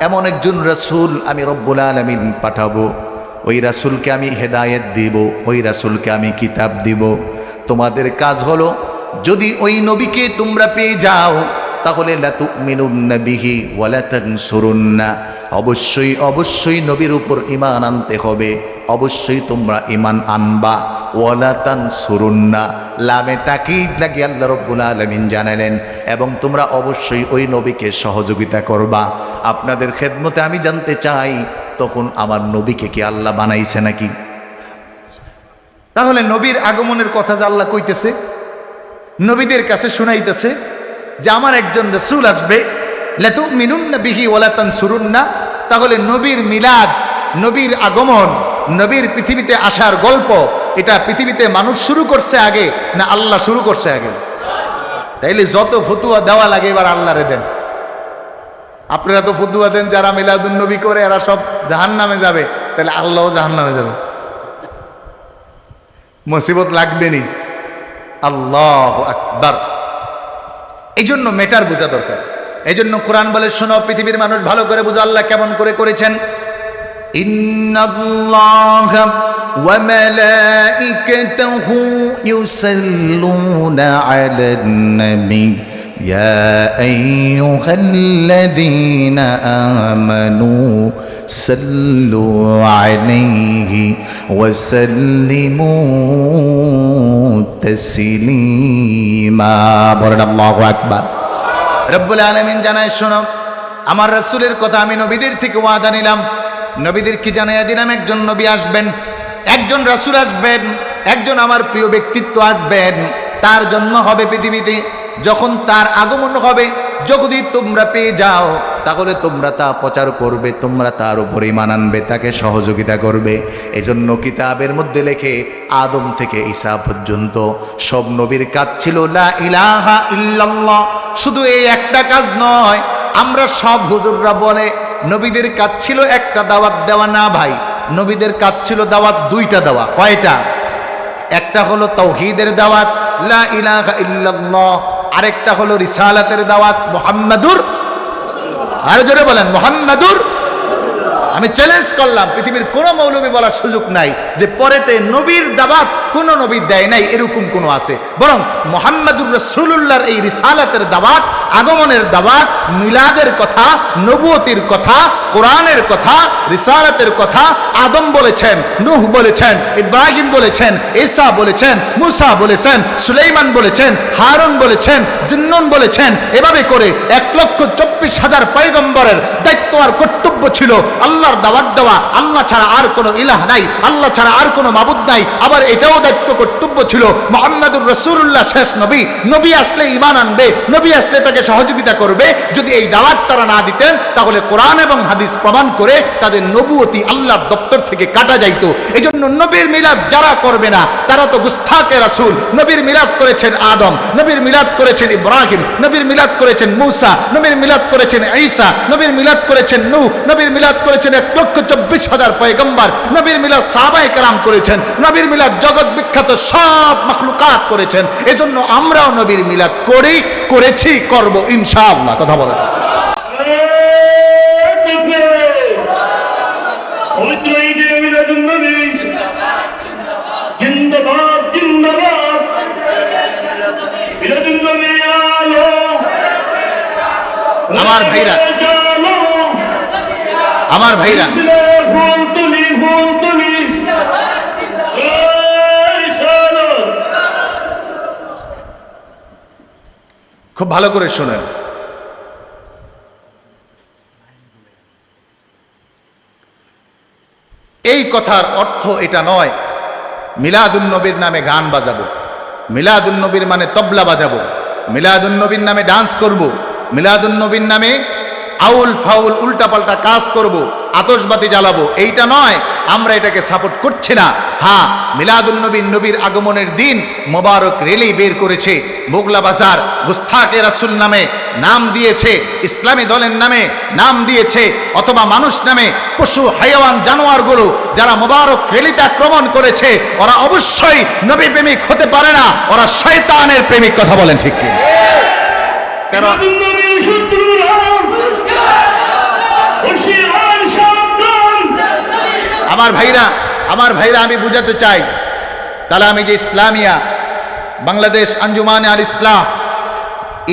এমন একজন রাসূল আমি রব্বুল আলামিন পাঠাবো, ওই রাসূলকে আমি হেদায়েত দিব, ওই রাসূলকে আমি কিতাব দিব। তোমাদের কাজ হলো যদি ওই নবীকে তোমরা পেয়ে যাও তাহলে লা তুমিনুন্না বিহি ওয়া লা তানসুরুন্না, অবশ্যই অবশ্যই নবীর উপর ঈমান আনতে হবে, অবশ্যই তোমরা ঈমান আনবা। ওয়া লা তানসুরুন্না, লামে তাকিদ লাগিয়ে আল্লাহ রাব্বুল আলামিন জানালেন, এবং তোমরা অবশ্যই ওই নবীকে সহযোগিতা করবা। আপনাদের খেদমতে আমি জানতে চাই তখন আমার নবীকে কি আল্লাহ বানাইছে নাকি? তাহলে নবীর আগমনের কথা যে আল্লাহ কইতেছে, নবীদের কাছে শুনাইতেছে যে আমার একজন রাসূল আসবে, লা তুমিনুন্না বিহি ওয়া লা তানসুরুন্না, তাহলে নবীর মিলাদ, নবীর আগমন, নবীর পৃথিবীতে আসার গল্প, এটা পৃথিবীতে মানুষ শুরু করছে আগে না আল্লাহ শুরু করছে আগে? তাইলে যত ফতুয়া দেওয়া লাগে এবার আল্লাহরে দেন। আপনারা তো ফতুয়া দেন যারা মিলাদুন নবী করে এরা সব জাহান্নামে যাবে, তাহলে আল্লাহও জাহান্নামে যাবে, মুসিবত লাগবেনি। আল্লাহু আকবার। এই জন্য মেটার বোঝা দরকার। এই জন্য কোরআন বলে শোনো পৃথিবীর মানুষ ভালো করে বুঝো আল্লাহ কেমন করে করেছেন। ইন্নাল্লাহা ওয়া মালাইকাতাহু ইউসাল্লুনা আলান নবী ইয়া আইয়ুহাল্লাযীনা আমানু সাল্লু আলাইহি ওয়া সাল্লিমু তাসলিমা। বলেন আল্লাহু আকবার। রব্বুল আলামিন জানায় শোনো আমার রাসূলের কথা আমি নবীদের থেকে ওয়াদা নিলাম, নবীদের কি জানাইয়া দিলাম একজন নবী আসবেন, একজন রাসূল আসবেন, একজন আমার প্রিয় ব্যক্তিত্ব আসবেন, তার জন্ম হবে পৃথিবীতে। যখন তার আগমন হবে যদি তোমরা পেয়ে যাও তাহলে তোমরা তা প্রচার করবে, তোমরা তার উপর ঈমান আনবে, তাকে সহযোগিতা করবে। এজন্য কিতাবের মধ্যে লেখে আদম থেকে ঈসা পর্যন্ত সব নবীর কাজ ছিল লা ইলাহা ইল্লাল্লাহ। শুধু এই একটা কাজ নয়, আমরা সব হুজুররা বলে নবীদের কাজ ছিল একটা দাওয়াত দেওয়া না ভাই, নবীদের কাজ ছিল দাওয়াত দুইটা দেওয়া। কয়টা? একটা হলো তাওহীদের দাওয়াত লা ইলাহা ইল্লাল্লাহ, আরেকটা হলো রিসালাতের দাওয়াত মুহাম্মাদুর, আর জোরে বলেন মুহাম্মাদুর। আমি চ্যালেঞ্জ করলাম, পৃথিবীর কোনো মৌলবী বলার সুযোগ নাই যে পরেতে নবীর দাওয়াত কোনো নবী দেয় নাই এরকম কোনো আছে, বরং মুহাম্মাদুর রাসূলুল্লাহর এই রিসালাতের দাওয়াত, আগমনের দাওয়াত, মিলাদের কথা, নবুয়তির কথা, কোরআনের কথা, রিসালাতের কথা আদম বলেছেন, নূহ বলেছেন, ইব্রাহিম বলেছেন, ঈসা বলেছেন, মুসা বলেছেন, সুলাইমান বলেছেন, হারুন বলেছেন, জিন্নুন বলেছেন। এভাবে করে 1,24,000 পয়গম্বরের দায়িত্ব আর কর্তব্য ছিল আল্লাহর দাওয়াত দেওয়া। আল্লাহ ছাড়া আর কোনো ইলাহ নাই, আল্লাহ ছাড়া আর কোনো মাবুদ নাই। আবার এটাও দায়িত্ব কর্তব্য ছিল মুহাম্মাদুর রাসূলুল্লাহ শেষ নবী, নবী আসলে ঈমান আনবে, নবী আসলে তাকে সহযোগিতা করবে। যদি এই দাওয়াত তারা না দিতেন তাহলে কোরআন এবং হাদিস প্রমাণ করে তাদের নবুয়তি আল্লাহর দপ্তর থেকে কাটা যাইতো। এজন্য নবীর মিলাদ যারা করবে না তারা তো গুস্তাখে রাসূল। নবীর মিলাদ করেছেন আদম, নবীর মিলাদ করেছেন ইব্রাহিম, নবীর মিলাদ করেছেন মূসা, নবীর মিলাদ করেছেন ঈসা, নবীর মিলাদ করেছেন নূহ, নবীর মিলাদ করেছেন 1,24,000 পয়গম্বর, নবীর মিলাদ সাহাবায়ে কেরাম করেছেন, নবীর মিলাদ জগৎ বিখ্যাত সব মাখলুকাত করেছেন। এজন্য আমরাও নবীর মিলাদ করেছি, করব ইনশাআল্লাহ। কথা বলেন। আমার ভাইরা, আমার ভাইরা, খুব ভালো করে শোনেন। এই কথার অর্থ এটা নয় মিলাদুন নবীর নামে গান বাজাবো, মিলাদুন নবীর মানে তবলা বাজাবো, মিলাদুন নবীর নামে ডান্স করব, মিলাদুন নবীর নামে আউল ফাউল উল্টাপাল্টা কাজ করব, আতশবাতি জ্বালাবো, এইটা নয়। আমরা এটাকে সাপোর্ট করছি না। হ্যাঁ, মিলাদুন নবী, নবীর আগমনের দিন মোবারক রেলি বের করেছে, মোগলা বাজার গুস্তাখে রাসূল নামে নাম দিয়েছে, ইসলামী দলের নামে নাম দিয়েছে, অথবা মানুষ নামে পশু হায়াওয়ান জানোয়ারগুলো যারা মোবারক রেলিতে আক্রমণ করেছে ওরা অবশ্যই নবী প্রেমিক হতে পারে না, ওরা শয়তানের প্রেমিক। কথা বলেন ঠিক কি? কারণ আমার ভাইরা আমি বুঝাতে চাই, তাহলে আমি যে ইসলামিয়া বাংলাদেশ আঞ্জুমানে আল ইসলাম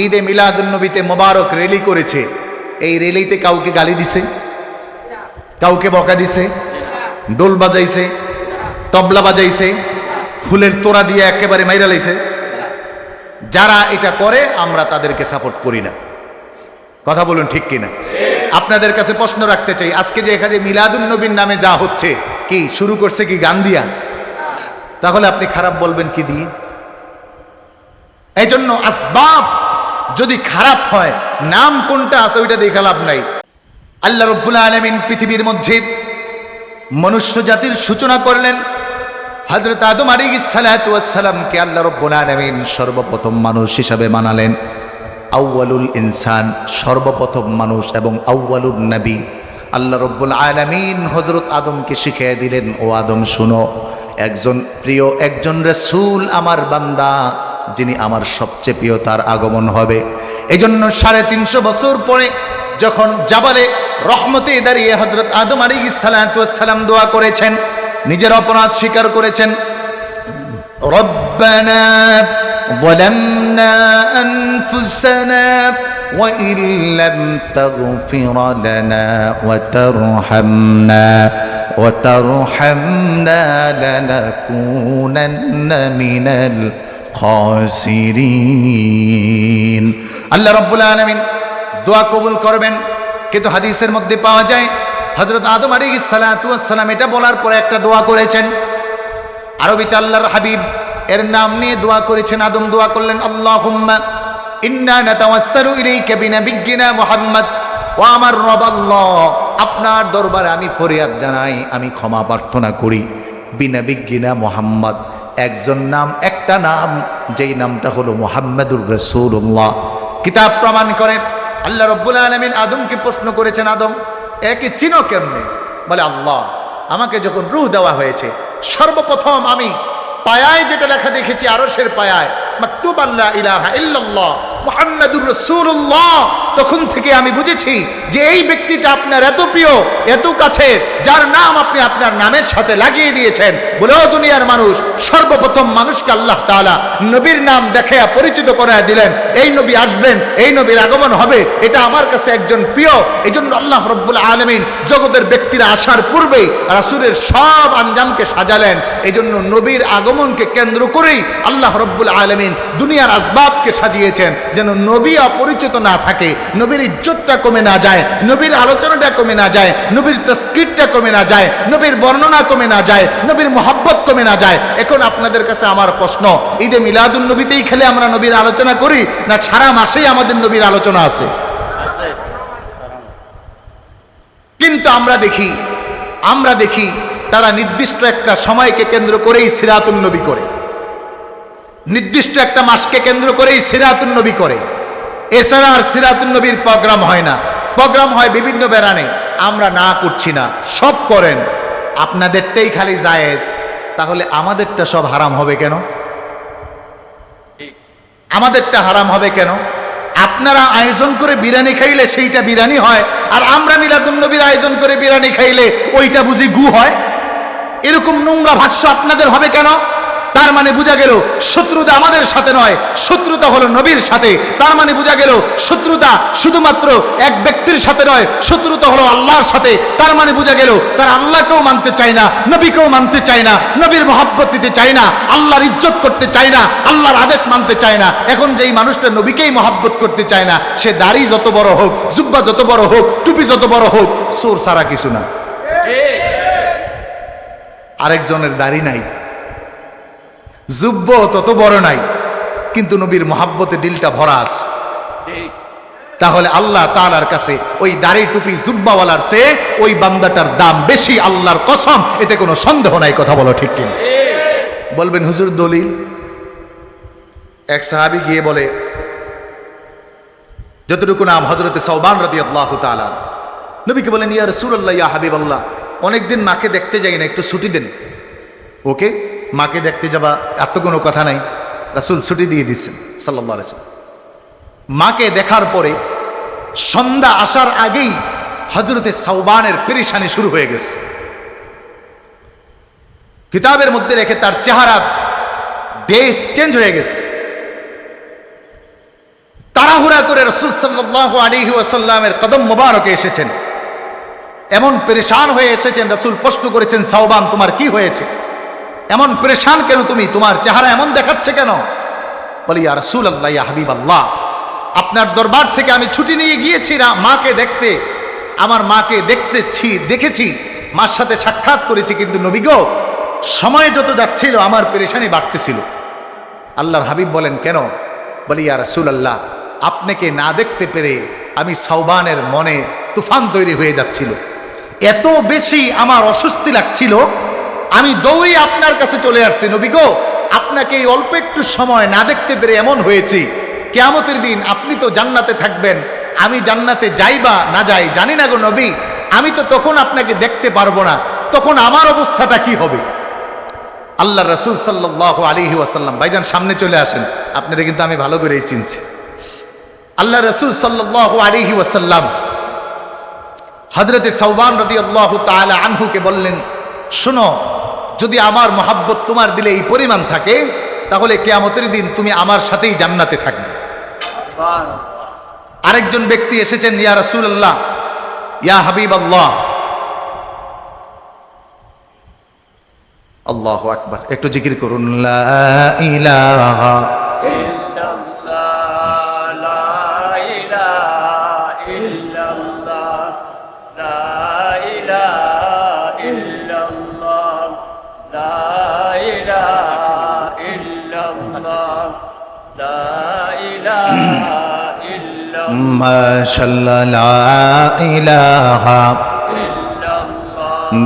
ঈদে মিলাদুন নবীতে মোবারক রেলি করেছে, এই রেলিতে কাউকে গালি দিছে, কাউকে বকা দিছে, ডোল বাজাইছে, তবলা বাজাইছে, ফুলের তোড়া দিয়ে একেবারে মাইরা লাইছে? যারা এটা করে আমরা তাদেরকে সাপোর্ট করি না। কথা বলুন ঠিক কিনা? আপনাদের কাছে প্রশ্ন রাখতে চাই, আজকে যে এখানে মিলাদুন নবীর নামে যা হচ্ছে, কি শুরু করছে কি গান দিয়া? তাহলে আপনি খারাপ বলবেন কি দিয়ে? এই জন্য আসবাব যদি খারাপ হয়, নাম কোনটা আছে ওইটা দেখে লাভ নাই। আল্লাহ রাব্বুল আলামিন পৃথিবীর মধ্যে মনুষ্য জাতির সূচনা করলেন। হযরত আদম আলাইহিস সালাতু ওয়াস সালামকে আল্লাহ রাব্বুল আলামিন সর্বপ্রথম মানুষ হিসাবে বানালেন। আউয়ালুল ইনসান, সর্বপ্রথম মানুষ, এবং আউয়ালুন নবী। আল্লাহ রাব্বুল আলামিন হযরত আদমকে শিখিয়ে দিলেন, ও আদম শুনো, একজন প্রিয় একজন রাসূল আমার বান্দা, যিনি আমার সবচেয়ে প্রিয়, তার আগমন হবে। এজন্য 350 বছর পরে যখন জাবালে রহমতে দাঁড়িয়ে হযরত আদম আলাইহিস সালাতু ওয়াস সালাম দোয়া করেছেন, নিজের অপরাধ স্বীকার করেছেন, রব্বানা ظلمنا أنفسنا وإن لم تغفر لنا وترحمنا لنكونن من الخاسرين। আল্লাহ রাব্বুল আলামিন দোয়া কবুল করবেন। কিন্তু হাদিসের মধ্যে পাওয়া যায় হযরত আদম আলাইহিস সালাতু ওয়াস সালাম এটা বলার পরে একটা দোয়া করেছেন। আরবিতে আল্লাহর হাবিব এর নাম নিয়ে দোয়া করেছেন। আদম দোয়া করলেন, আল্লাহুম্মা ইন্না নাতাওয়াসসালু ইলাইকা বিনাবিয়্যিনা মুহাম্মদ। ও আমার রব আল্লাহ, আপনার দরবারে আমি ফরিয়াদ জানাই, আমি ক্ষমা প্রার্থনা করি, বিনাবিয়্যিনা মুহাম্মদ, একজন নাম, একটা নাম, যেই নামটা হলো মুহাম্মাদুর রাসূলুল্লাহ। কিতাব প্রমাণ করে আল্লাহ রাব্বুল আলামিন আদমকে প্রশ্ন করেছেন, আদম একে চিনো কেমনে? বলে আল্লাহ আমাকে যখন রূহ দেওয়া হয়েছে সর্বপ্রথম আমি পায়ায় যেটা লেখা দেখেছি আরশের পায়ায় মাকতুবান লা ইলাহা ইল্লাল্লাহ মুহাম্মাদুর রাসূলুল্লাহ, তখন থেকে আমি বুঝেছি যে এই ব্যক্তিটা আপনার এত প্রিয় এত কাছে যার নাম আপনি আপনার নামের সাথে লাগিয়ে দিয়েছেন। বলে ও দুনিয়ার মানুষ, সর্বপ্রথম মানুষকে আল্লাহ তাআলা নবীর নাম দেখায়া পরিচিত করায় দিলেন। এই নবী আসবেন, এই নবীর আগমন হবে, এটা আমার কাছে একজন প্রিয়। এই জন্য আল্লাহ রব্বুল আলামিন জগতের ব্যক্তিরা আসার পূর্বেই রাসূলের সব আঞ্জামকে সাজালেন। এই জন্য নবীর আগমনকে কেন্দ্র করেই আল্লাহ রব্বুল আলামিন দুনিয়ার আসবাবকে সাজিয়েছেন, যেন নবী অপরিচিত না থাকে, নবীর ইজ্জতটা কমে না যায়, নবীর আলোচনাটা কমে না যায়, নবীর তাসকিরটা কমে না যায়, নবীর বর্ণনা কমে না যায়, নবীর মোহাব্বত কমে না যায়। এখন আপনাদের কাছে আমার প্রশ্ন, ঈদে মিলাদুন নবীতেই খেলে আমরা নবীর আলোচনা করি না সারা মাসেই আমাদের নবীর আলোচনা আছে? কিন্তু আমরা দেখি তারা নির্দিষ্ট একটা সময়কে কেন্দ্র করেই সিরাতুন নবী করে, নির্দিষ্ট একটা মাসকে কেন্দ্র করেই সিরাতুন নবী করে। এছাড়া আর সিরাতুন নবীর প্রোগ্রাম হয় না, প্রোগ্রাম হয় বিভিন্ন বেড়ানে। আমরা না করছি না, সব করেন, আপনাদেরটাই খালি জায়েজ। তাহলে আমাদেরটা সব হারাম হবে কেন? আমাদেরটা হারাম হবে কেন? আপনারা আয়োজন করে বিরিয়ানি খাইলে সেইটা বিরিয়ানি হয়, আর আমরা মিলাদুন নবীর আয়োজন করে বিরিয়ানি খাইলে ওইটা বুঝি গু হয়। এরকম নোংরা ভাষ্য আপনাদের হবে কেন? তার মানে বোঝা গেল শত্রুতা আমাদের সাথে নয়, শত্রুতা হলো নবীর সাথে। তার মানে বোঝা গেল শত্রুতা শুধুমাত্র এক ব্যক্তির সাথে নয়, শত্রুতা হলো আল্লাহর সাথে। তার মানে বোঝা গেল তার আল্লাহকেও মানতে চায় না, নবীকেও মানতে চায় না, নবীর মহব্বত দিতে চায় না, আল্লাহর ইজ্জত করতে চায় না, আল্লাহর আদেশ মানতে চায় না। এখন যেই মানুষটা নবীকেই মহব্বত করতে চায় না, সে দাড়ি যত বড় হোক, জুব্বা যত বড় হোক, টুপি যত বড় হোক, চোর ছাড়া কিছু না। আরেকজনের দাড়ি নাই, জুব্ব তত বড় নাই, কিন্তু নবীর মহাব্বতে দিলটা ভরা আছে। তাহলে আল্লাহ তাআলার কাছে ওই দাড়ি টুপি জুব্বাওয়ালার চেয়ে ওই বান্দাটার দাম বেশি, আল্লাহর কসম, এতে কোনো সন্দেহ নাই। কথা বলো ঠিক কিনা? বলবেন হুজুর দলিল? এক সাহাবী গিয়ে বলে, যতটুকু নাম হযরতে সাওবান রাদিয়াল্লাহু তাআলা, নবীকে বলেন ইয়া রাসূলুল্লাহ, ইয়া হাবিবাল্লাহ, অনেকদিন মাকে দেখতে যাই না, একটু ছুটি দেন। ওকে, মাকে দেখতে যাবা এত কোনো কথা নাই, রাসূল ছুটি দিয়ে দিচ্ছেন সাল্লাল্লাহু আলাইহি ওয়াসাল্লাম। মাকে দেখার পরে সন্ধ্যা আসার আগেই হযরতে সাওবানের পেরেশানি শুরু হয়ে গেছে। কিতাবের মধ্যে রেখে তার চেহারা বেশ চেঞ্জ হয়ে গেছে। তাড়াহুড়া করে রাসূল সাল্লাল্লাহু আলাইহি ওয়াসাল্লামের কদম মোবারকে এসেছেন, এমন পেরেশান হয়ে এসেছেন। রাসূল প্রশ্ন করেছেন, সাওবান তোমার কি হয়েছে? এমন পরেশান কেন তুমি? তোমার চেহারা এমন দেখাচ্ছে কেন? বলি ইয়া রাসূলুল্লাহ, ইয়া হাবিবাল্লাহ, আপনার দরবার থেকে আমি ছুটি নিয়ে গিয়েছি না মাকে দেখতে, আমার মাকে দেখেছি, মার সাথে সাক্ষাৎ করেছি, কিন্তু নবী গো, সময় যত যাচ্ছিল আমার পেরেশানি বাড়তেছিল। আল্লাহর হাবিব বলেন কেন? বলি ইয়া রাসূলুল্লাহ, আপনাকে না দেখতে পেরে আমি সাওবানের মনে তুফান তৈরি হয়ে যাচ্ছিল, এত বেশি আমার অস্বস্তি লাগছিল, আমি দৌড়ে আপনার কাছে চলে আসছি। নবী গো, আপনাকে এই অল্প একটু সময় না দেখতে পেরে এমন হয়েছি, কিয়ামতের দিন আপনি তো জান্নাতে থাকবেন, আমি জান্নাতে যাই বা না যাই জানি না গো নবী, আমি তো তখন আপনাকে দেখতে পারবো না, তখন আমার অবস্থাটা কি হবে? আল্লাহ রাসূল সাল্লাল্লাহু আলাইহি ওয়াসাল্লাম, ভাইজান সামনে চলে আসেন, আপনারা কিন্তু আমি ভালো করেই চিনছি। আল্লাহ রাসূল সাল্লাল্লাহু আলাইহি ওয়াসাল্লাম হযরতে সাওবান রাদিয়াল্লাহু তাআলা আনহুকে বললেন, শোনো, যদি আমার মহাব্বত তোমার দিলে এই পরিমাণ থাকে, তাহলে কিয়ামতের দিন তুমি আমার সাথেই জান্নাতে থাকবে। আরেকজন ব্যক্তি এসেছেন, ইয়া রাসূলুল্লাহ, ইয়া হাবিবাল্লাহ, আল্লাহু আকবার, একটু জিকির করুন, লা ইলাহা মাশাআল্লাহ, লা ইলাহা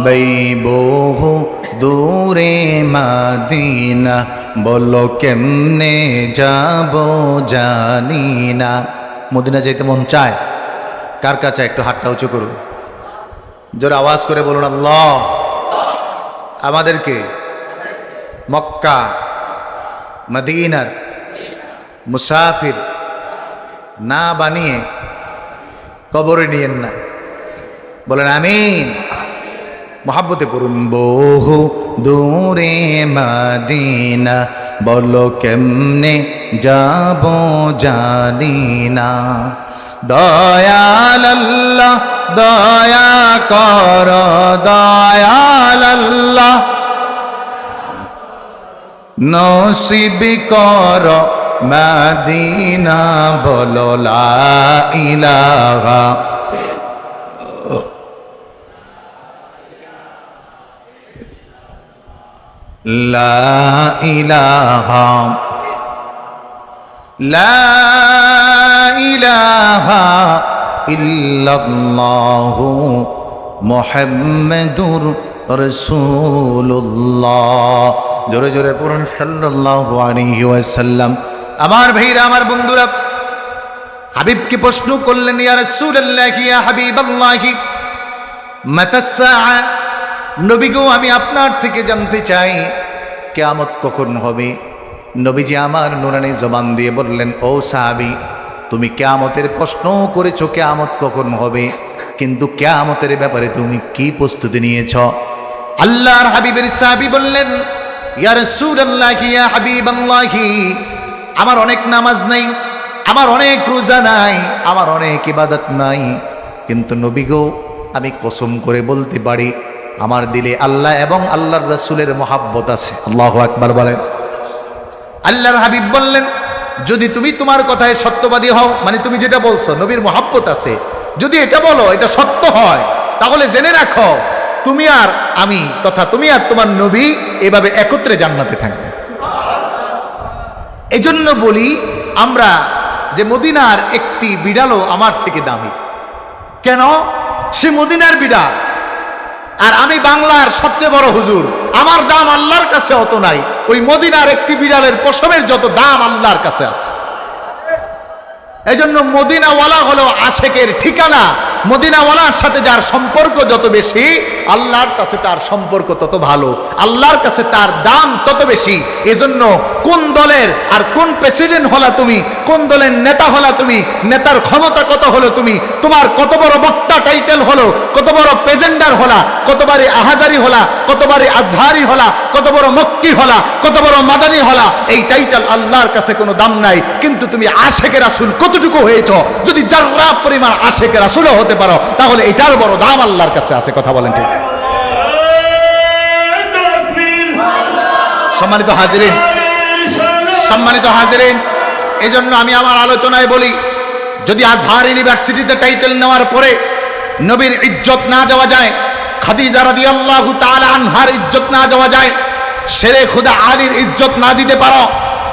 বৈবহু দূরে মাদিনা, বলো কেমনে যাব জানি না। মদিনা যেতে মন চায়? কার কাছে একটু হাতটা উঁচু করুন। জোরে আওয়াজ করে বলুন আল্লাহ। আমাদেরকে মক্কা মদিনার মুসাফির না বানিয়ে কবরে নিয়েন না, বলেন আমিন। মোহাব্বতে করুন। বহু দূরে মদিনা, বলো কেমনে যাব জানি না। দয়াল আল্লাহ দয়া কর, দয়াল আল্লাহ নসিব কর মদিনা, বলো লা ইলাহা লা ইলাহা লা ইলাহা ইল্লাল্লাহু মুহাম্মাদুর রাসূলুল্লাহ। জোরে জোরে পড়ুন সাল্লাল্লাহু আলাইহি ওয়াসাল্লাম। আমার ভাইরা, আমার বন্ধুরা, হাবিবকে প্রশ্ন করলেন, ইয়া রাসূলুল্লাহ, ইয়া হাবিবাল্লাহ, মাতাস সাআ। নবী গো, আমি আপনার থেকে জানতে চাই কিয়ামত কখন হবে। নবীজি আমার নুরানি জবান দিয়ে বললেন, ও সাহাবী, তুমি কিয়ামতের প্রশ্ন করেছো কিয়ামত কখন হবে, কিন্তু কিয়ামতের ব্যাপারে তুমি কি প্রস্তুতি নিয়েছ? আল্লাহর হাবিবের সাহাবী বললেন, ইয়া রাসূলুল্লাহ, ইয়া হাবিবাল্লাহ, আমার অনেক নামাজ নাই, আমার অনেক রোজা নাই, আমার অনেক ইবাদত নাই, কিন্তু নবী গো, আমি কসম করে বলতে পারি আমার দিলে আল্লাহ এবং আল্লাহর রাসূলের মহাব্বত আছে। আল্লাহু আকবার বলেন। আল্লাহর হাবিব বললেন, যদি তুমি তোমার কথায় সত্যবাদী হও, মানে তুমি যেটা বলছো নবীর মহাব্বত আছে, যদি এটা বলো এটা সত্য হয়, তাহলে জেনে রাখো তুমি আর আমি তথা তুমি আর তোমার নবী এভাবে একত্রে জান্নাতে থাকবে। এই জন্য বলি আমরা যে মদিনার একটি বিড়ালও আমার থেকে দামি। কেন? সে মদিনার বিড়াল, আর আমি বাংলার সবচেয়ে বড় হুজুর, আমার দাম আল্লাহর কাছে অত নাই। ওই মদিনার একটি বিড়ালের পশমের যত দাম আল্লাহর কাছে আছে। এজন্য মদিনাওয়ালা হলো আশেকের ঠিকানা। মদিনাওয়ালার সাথে যার সম্পর্ক যত বেশি, আল্লাহর কাছে তার সম্পর্ক তত ভালো, আল্লাহর কাছে তার দাম তত বেশি। এজন্য কোন দলের আর কোন প্রেসিডেন্ট হলা তুমি, কোন দলের নেতা হলা তুমি, নেতার ক্ষমতা কত হলো তুমি, তোমার কত বড় বক্তা টাইটেল হলো, কত বড় প্রেজেন্টার হলা, কতবারে আহাজারি হলা, কতবারে আজহারি হলা, কত বড় মক্কি হলা, কত বড় মাদানী হলা, এই টাইটেল আল্লাহর কাছে কোনো দাম নাই। কিন্তু তুমি আশেকে রাসূল কতটুকু হয়েছ, যদি যারা পরিমাণ আশেকে রাসূলও হতে পারো, তাহলে এটার বড় দাম আল্লাহর কাছে আছে। কথা বলেন ঠিক? সম্মানিত হাজিরিন, সম্মানিত হাজিরিন, এজন্য আমি আমার আলোচনায় বলি, যদি আজহার ইউনিভার্সিটিতে টাইটেল নেওয়ার পরে নবীর ইজ্জত না দেওয়া যায়, খাদিজা রাদিয়াল্লাহু তাআলা আনহার ইজ্জত না দেওয়া যায়, শেরে খুদা আলীর ইজ্জত না দিতে পারো,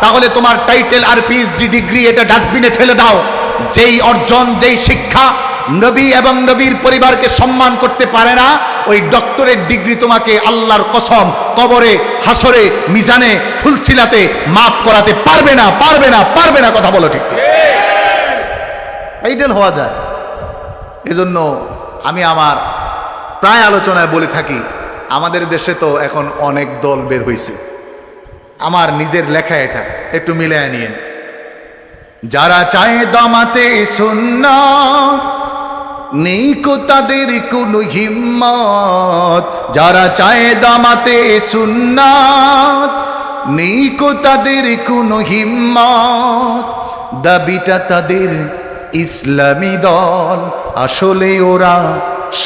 তাহলে তোমার টাইটেল আর পিএইচডি ডিগ্রি এটা ডাস্টবিনে ফেলে দাও। যেই অর্জন, যেই শিক্ষা নবী এবং নবীর পরিবারকে সম্মান করতে পারে না, ওই ডক্টরেট ডিগ্রি তোমাকে আল্লাহর কসম কবরে, হাসরে, মিজানে, ফুলসিলাতে মাফ করাতে পারবে না, পারবে না, পারবে না। কথা বলো ঠিক? টাইটেল হওয়া যায়। এজন্য আমি আমার প্রায় আলোচনায় বলে থাকি, আমাদের দেশে তো এখন অনেক দল বের হয়েছে। আমার নিজের লেখা, এটা একটু মিলিয়ে নিয়েন। যারা চায় দামাতে সুন্নাত, নেই কো তাদের কোনো হিম্মত। যারা চায় দামাতে সুন্নাত, নেই কো তাদের কোনো হিম্মত। দাবিটা তাদের ইসলামী দল, আসলে ওরা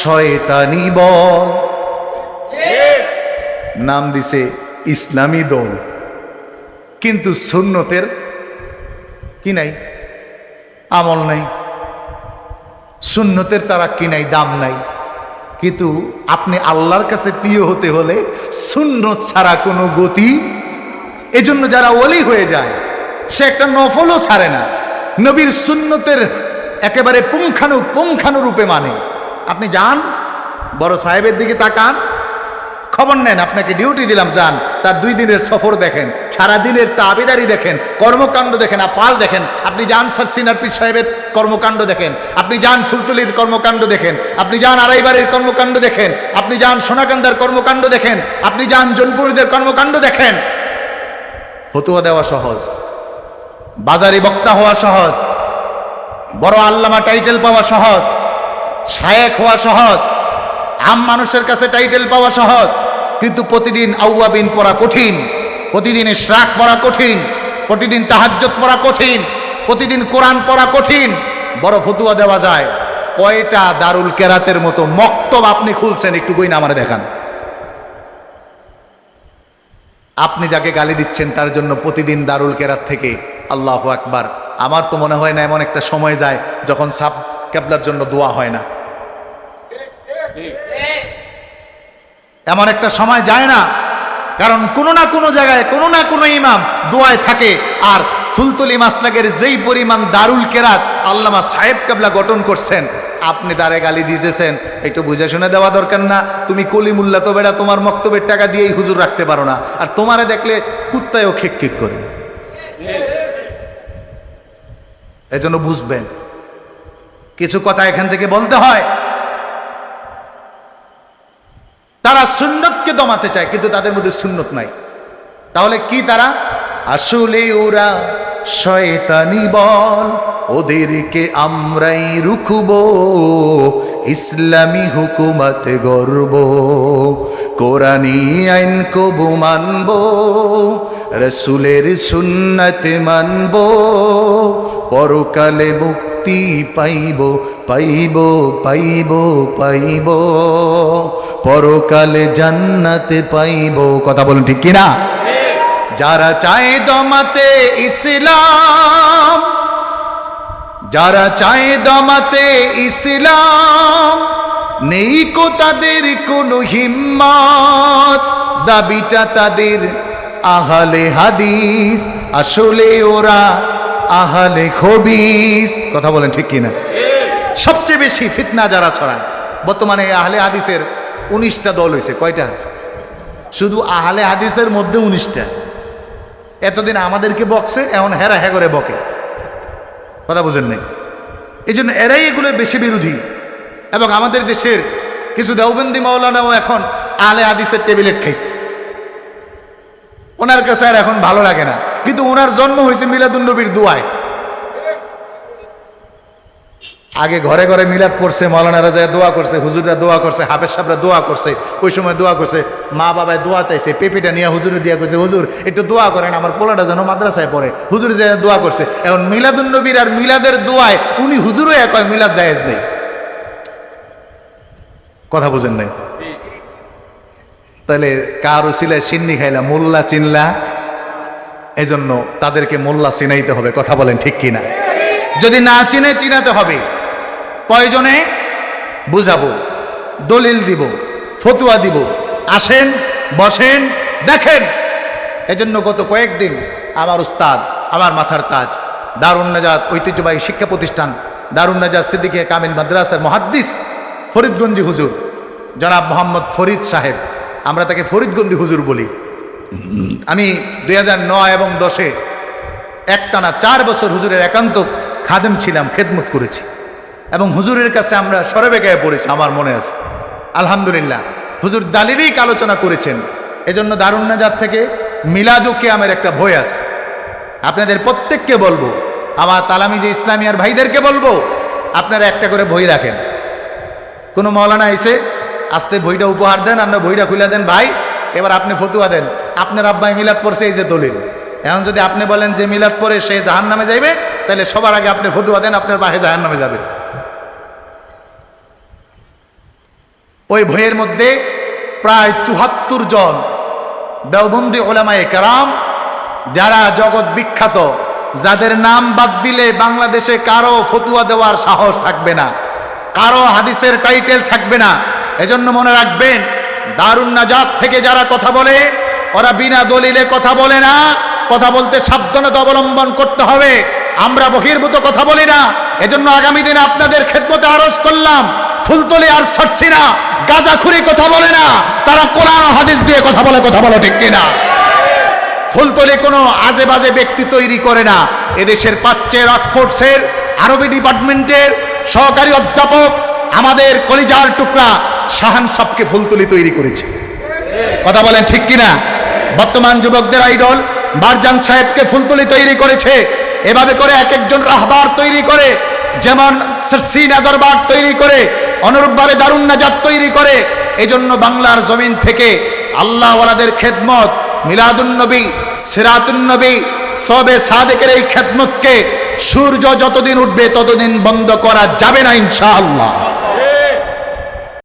শয়তানি বল। নাম দিছে ইসলামী দল, কিন্তু সুন্নতের কি নাই, আমল নাই। সুন্নতের তারা কি নাই, দাম নাই। কিন্তু আপনি আল্লাহর কাছে প্রিয় হতে হলে সুন্নত ছাড়া কোনো গতি। এজন্য যারা ওলি হয়ে যায়, সে একটা নফলও ছাড়ে না, নবীর সুন্নতের একেবারে পুঙ্খানুরূপে মানে। আপনি যান, বড় সাহেবের দিকে তাকান, খবর নেন, আপনাকে ডিউটি দিলাম, যান, তার 2 দিনের সফর দেখেন, সারা দিনের তাবিদারি দেখেন, কর্মকাণ্ড দেখেন, আফাল দেখেন। আপনি যান স্যার সিনারপি সাহেবের কর্মকাণ্ড দেখেন, আপনি যান ফুলতলির কর্মকাণ্ড দেখেন, আপনি যান আড়াইবাড়ির কর্মকাণ্ড দেখেন, আপনি যান সোনাকান্দার কর্মকাণ্ড দেখেন, আপনি যান জনপুরীদের কর্মকাণ্ড দেখেন। ফতুয়া দেওয়া সহজ, বাজারি বক্তা হওয়া সহজ, বড় আল্লামা টাইটেল পাওয়া সহজ, শায়েখ হওয়া সহজ, আম মানুষের কাছে টাইটেল পাওয়া সহজ, কিন্তু প্রতিদিন আউয়াবিন পড়া কঠিন, প্রতিদিন ইশরাক পড়া কঠিন, প্রতিদিন তাহাজ্জুদ পড়া কঠিন, প্রতিদিন কোরআন পড়া কঠিন। বড় ফতুয়া দেওয়া যায়। কয়টা দারুল কেরাতের মতো মক্তব আপনি খুলছেন? একটু কই না আমারে দেখান। আপনি যাকে গালি দিচ্ছেন তার জন্য প্রতিদিন দারুল কেরাত থেকে আল্লাহু আকবার। আমার তো মনে হয় না এমন একটা সময় যায় যখন সাব কেবলার জন্য দোয়া হয় না। এমন একটা সময় যায় না, কারণ কোনো না কোনো জায়গায় কোনো না কোনো ইমাম দোয়ায় থাকে। আর ফুলতলি মাসলাকের যেই পরিমাণ দারুল কেরাত আল্লামা সাহেব কেবলা গঠন করছেন, আপনি তারে গালি দিতেছেন। একটু বুঝে শুনে দেওয়া দরকার না? তুমি কলিমুল্লা তো বেড়া তোমার মক্তবের টাকা দিয়েই হুজুর রাখতে পারো না, আর তোমারে দেখলে কুত্তায়ও খিক খিক করে। এজন্য বুঝবেন কিছু কথা এখান থেকে বলতে হয়। তারা সুন্নতকে দমাতে চায়, কিন্তু তাদের মধ্যে সুন্নত নাই। তাহলে কি তারা? আসলে ওরা শয়তানি বল, ওদেরকে আমরাই রুখব, ইসলামী হুকুমত গর্ব, কোরআনী আইন কবু মানব, রসুলের সুন্নত মানব, পরকালে মুক্তি পাইব পাইব পাইব পাইব, পরকালে জান্নাতে পাইব। কথা বলুন ঠিক কিনা? যারা চায় দমাতে ইসলাম, যারা চায় দমাতে ইসলাম, নেই কো তাদের কোনো হিম্মত, দাবিটা তাদের আহলে হাদিস, আসলে ওরা আহলে খবিস। কথা বলেন ঠিক কিনা? সবচেয়ে বেশি ফিতনা যারা ছড়ায় বর্তমানে আহলে হাদিসের 19টা দল হয়েছে। কয়টা? শুধু আহলে হাদিসের মধ্যে 19টা। এতদিন আমাদেরকে বকছে, এখন হেরা হ্যাঁ করে বকে। কথা বুঝেন নাই? এই জন্য এরাই এগুলোর বেশি বিরোধী। এবং আমাদের দেশের কিছু দেওবন্দি মাওলানাও এখন আহলে হাদিসের ট্যাবলেট খাইছে। ওনার কাছে আর এখন ভালো লাগে না, কিন্তু ওনার জন্ম হয়েছে মিলাদুন নবীর দোয়ায়। আগে ঘরে ঘরে মিলাদ পড়ছে, মাওলানারা যায় দোয়া করছে, হুজুররা দোয়া করছে, হাফেজ সাহেবরা দোয়া করছে, ওই সময় দোয়া করছে, মা বাবায় দোয়া চাইছে, পেঁপেটা নিয়ে হুজুরে দিয়া করছে, হুজুর একটু দোয়া করেন আমার পোলাটা যেন মাদ্রাসায় পড়ে। হুজুর যে দোয়া করছে। এখন মিলাদুন নবীর আর মিলাদের দোয়ায় উনি হুজুরও এক হয়, মিলাদ জায়েজ নেই। কথা বুঝেন নাই? তাহলে কার উসিলায় সিন্নি খাইলা মোল্লা চিনলা, এজন্য তাদেরকে মোল্লা চিনাইতে হবে। কথা বলেন ঠিক কিনা? যদি না চিনে চিনাতে হবে। প্রয়োজনে বুঝাবো, দলিল দিব, ফতুয়া দিব, আসেন বসেন দেখেন। এজন্য গত কয়েকদিন আমার উস্তাদ, আমার মাথার তাজ, দারুন নাজাত ঐতিহ্যবাহী শিক্ষা প্রতিষ্ঠান দারুন নাজাত সিদ্দিকিয়া কামিল মাদ্রাসার মুহাদ্দিস ফরিদগঞ্জি হুজুর জনাব মোহাম্মদ ফরিদ সাহেব, আমরা তাকে ফরিদগঞ্জি হুজুর বলি। আমি 2009 এবং 10-এ একটানা 4 বছর হুজুরের একান্ত খাদেম ছিলাম, খেদমত করেছি এবং হুজুরের কাছে আমরা সরবে গায়ে পড়েছি। আমার মনে আছে আলহামদুলিল্লাহ। হুজুর দালিলিক আলোচনা করেছেন। এজন্য দারুন নাজাত থেকে মিলাদু কিয়ামের একটা বই আছে, আপনাদের প্রত্যেককে বলবো, আমার তালামিজে ইসলামিয়ার ভাইদেরকে বলবো, আপনারা একটা করে বই রাখেন। কোনো মৌলানা এসে আস্তে বইটা উপহার দেন, আমরা বইটা খুলে দেন, ভাই এবার আপনি ফতুয়া দেন, আপনার আব্বাই মিলাদ পড়ছে, এই যে দলিল। এখন যদি আপনি বলেন যে মিলাদ পড়ে সে জাহান্নামে যাইবে, তাহলে সবার আগে আপনি ফতুয়া দেন, আপনার বাহে জাহান্নামে যাবে। ওই বইয়ের মধ্যে প্রায় 74 জন দেওবন্দি উলামায়ে কেরাম, যারা জগৎ বিখ্যাত, যাদের নাম বাদ দিলে বাংলাদেশে কারো ফতুয়া দেওয়ার সাহস থাকবে না, কারো হাদিসের টাইটেল থাকবে না। এজন্য মনে রাখবেন, দারুন নাজাত থেকে যারা কথা বলে, ওরা বিনা দলিলে কথা বলে না। কথা বলতে সাবধানতা অবলম্বন করতে হবে। আমরা বহির্ভূত কথা বলি না। এজন্য আগামী দিনে আপনাদের খেদমতে আরজ করলাম, ফুলতলি আর ছাড়ছি না, গাঁজাখুরি কথা বলে না, তারা কোরআন ও হাদিস দিয়ে কথা বলে, কথা বলো ঠিক কিনা? ফুলতলি কোনো আজে বাজে ব্যক্তি তৈরি করে না। এদেশের প্রাচ্যের অক্সফোর্ডসের আরবি ডিপার্টমেন্টের সহকারী অধ্যাপক আমাদের কলিজার টুকরা শাহান সাবকে ফুলতলি তৈরি করেছে, কথা বলেন ঠিক কিনা? বর্তমান যুবকদের আইডল বারজান সাহেবকে ফুলতলি তৈরি করেছে। এভাবে করে এক একজন রাহবার তৈরি করে, যেমন সিনা দরবার তৈরি করে, অনুরূপভাবে দারুন নাজাত তৈরি করে। এজন্য বাংলার জমিন থেকে আল্লাহ ওয়ালাদের খেদমত, মিলাদুন নবী, সিরাতুন নবী, সবে সাদেকের এই খেদমতকে সূর্য যতদিন উঠবে ততদিন বন্ধ করা যাবে না ইনশাআল্লাহ।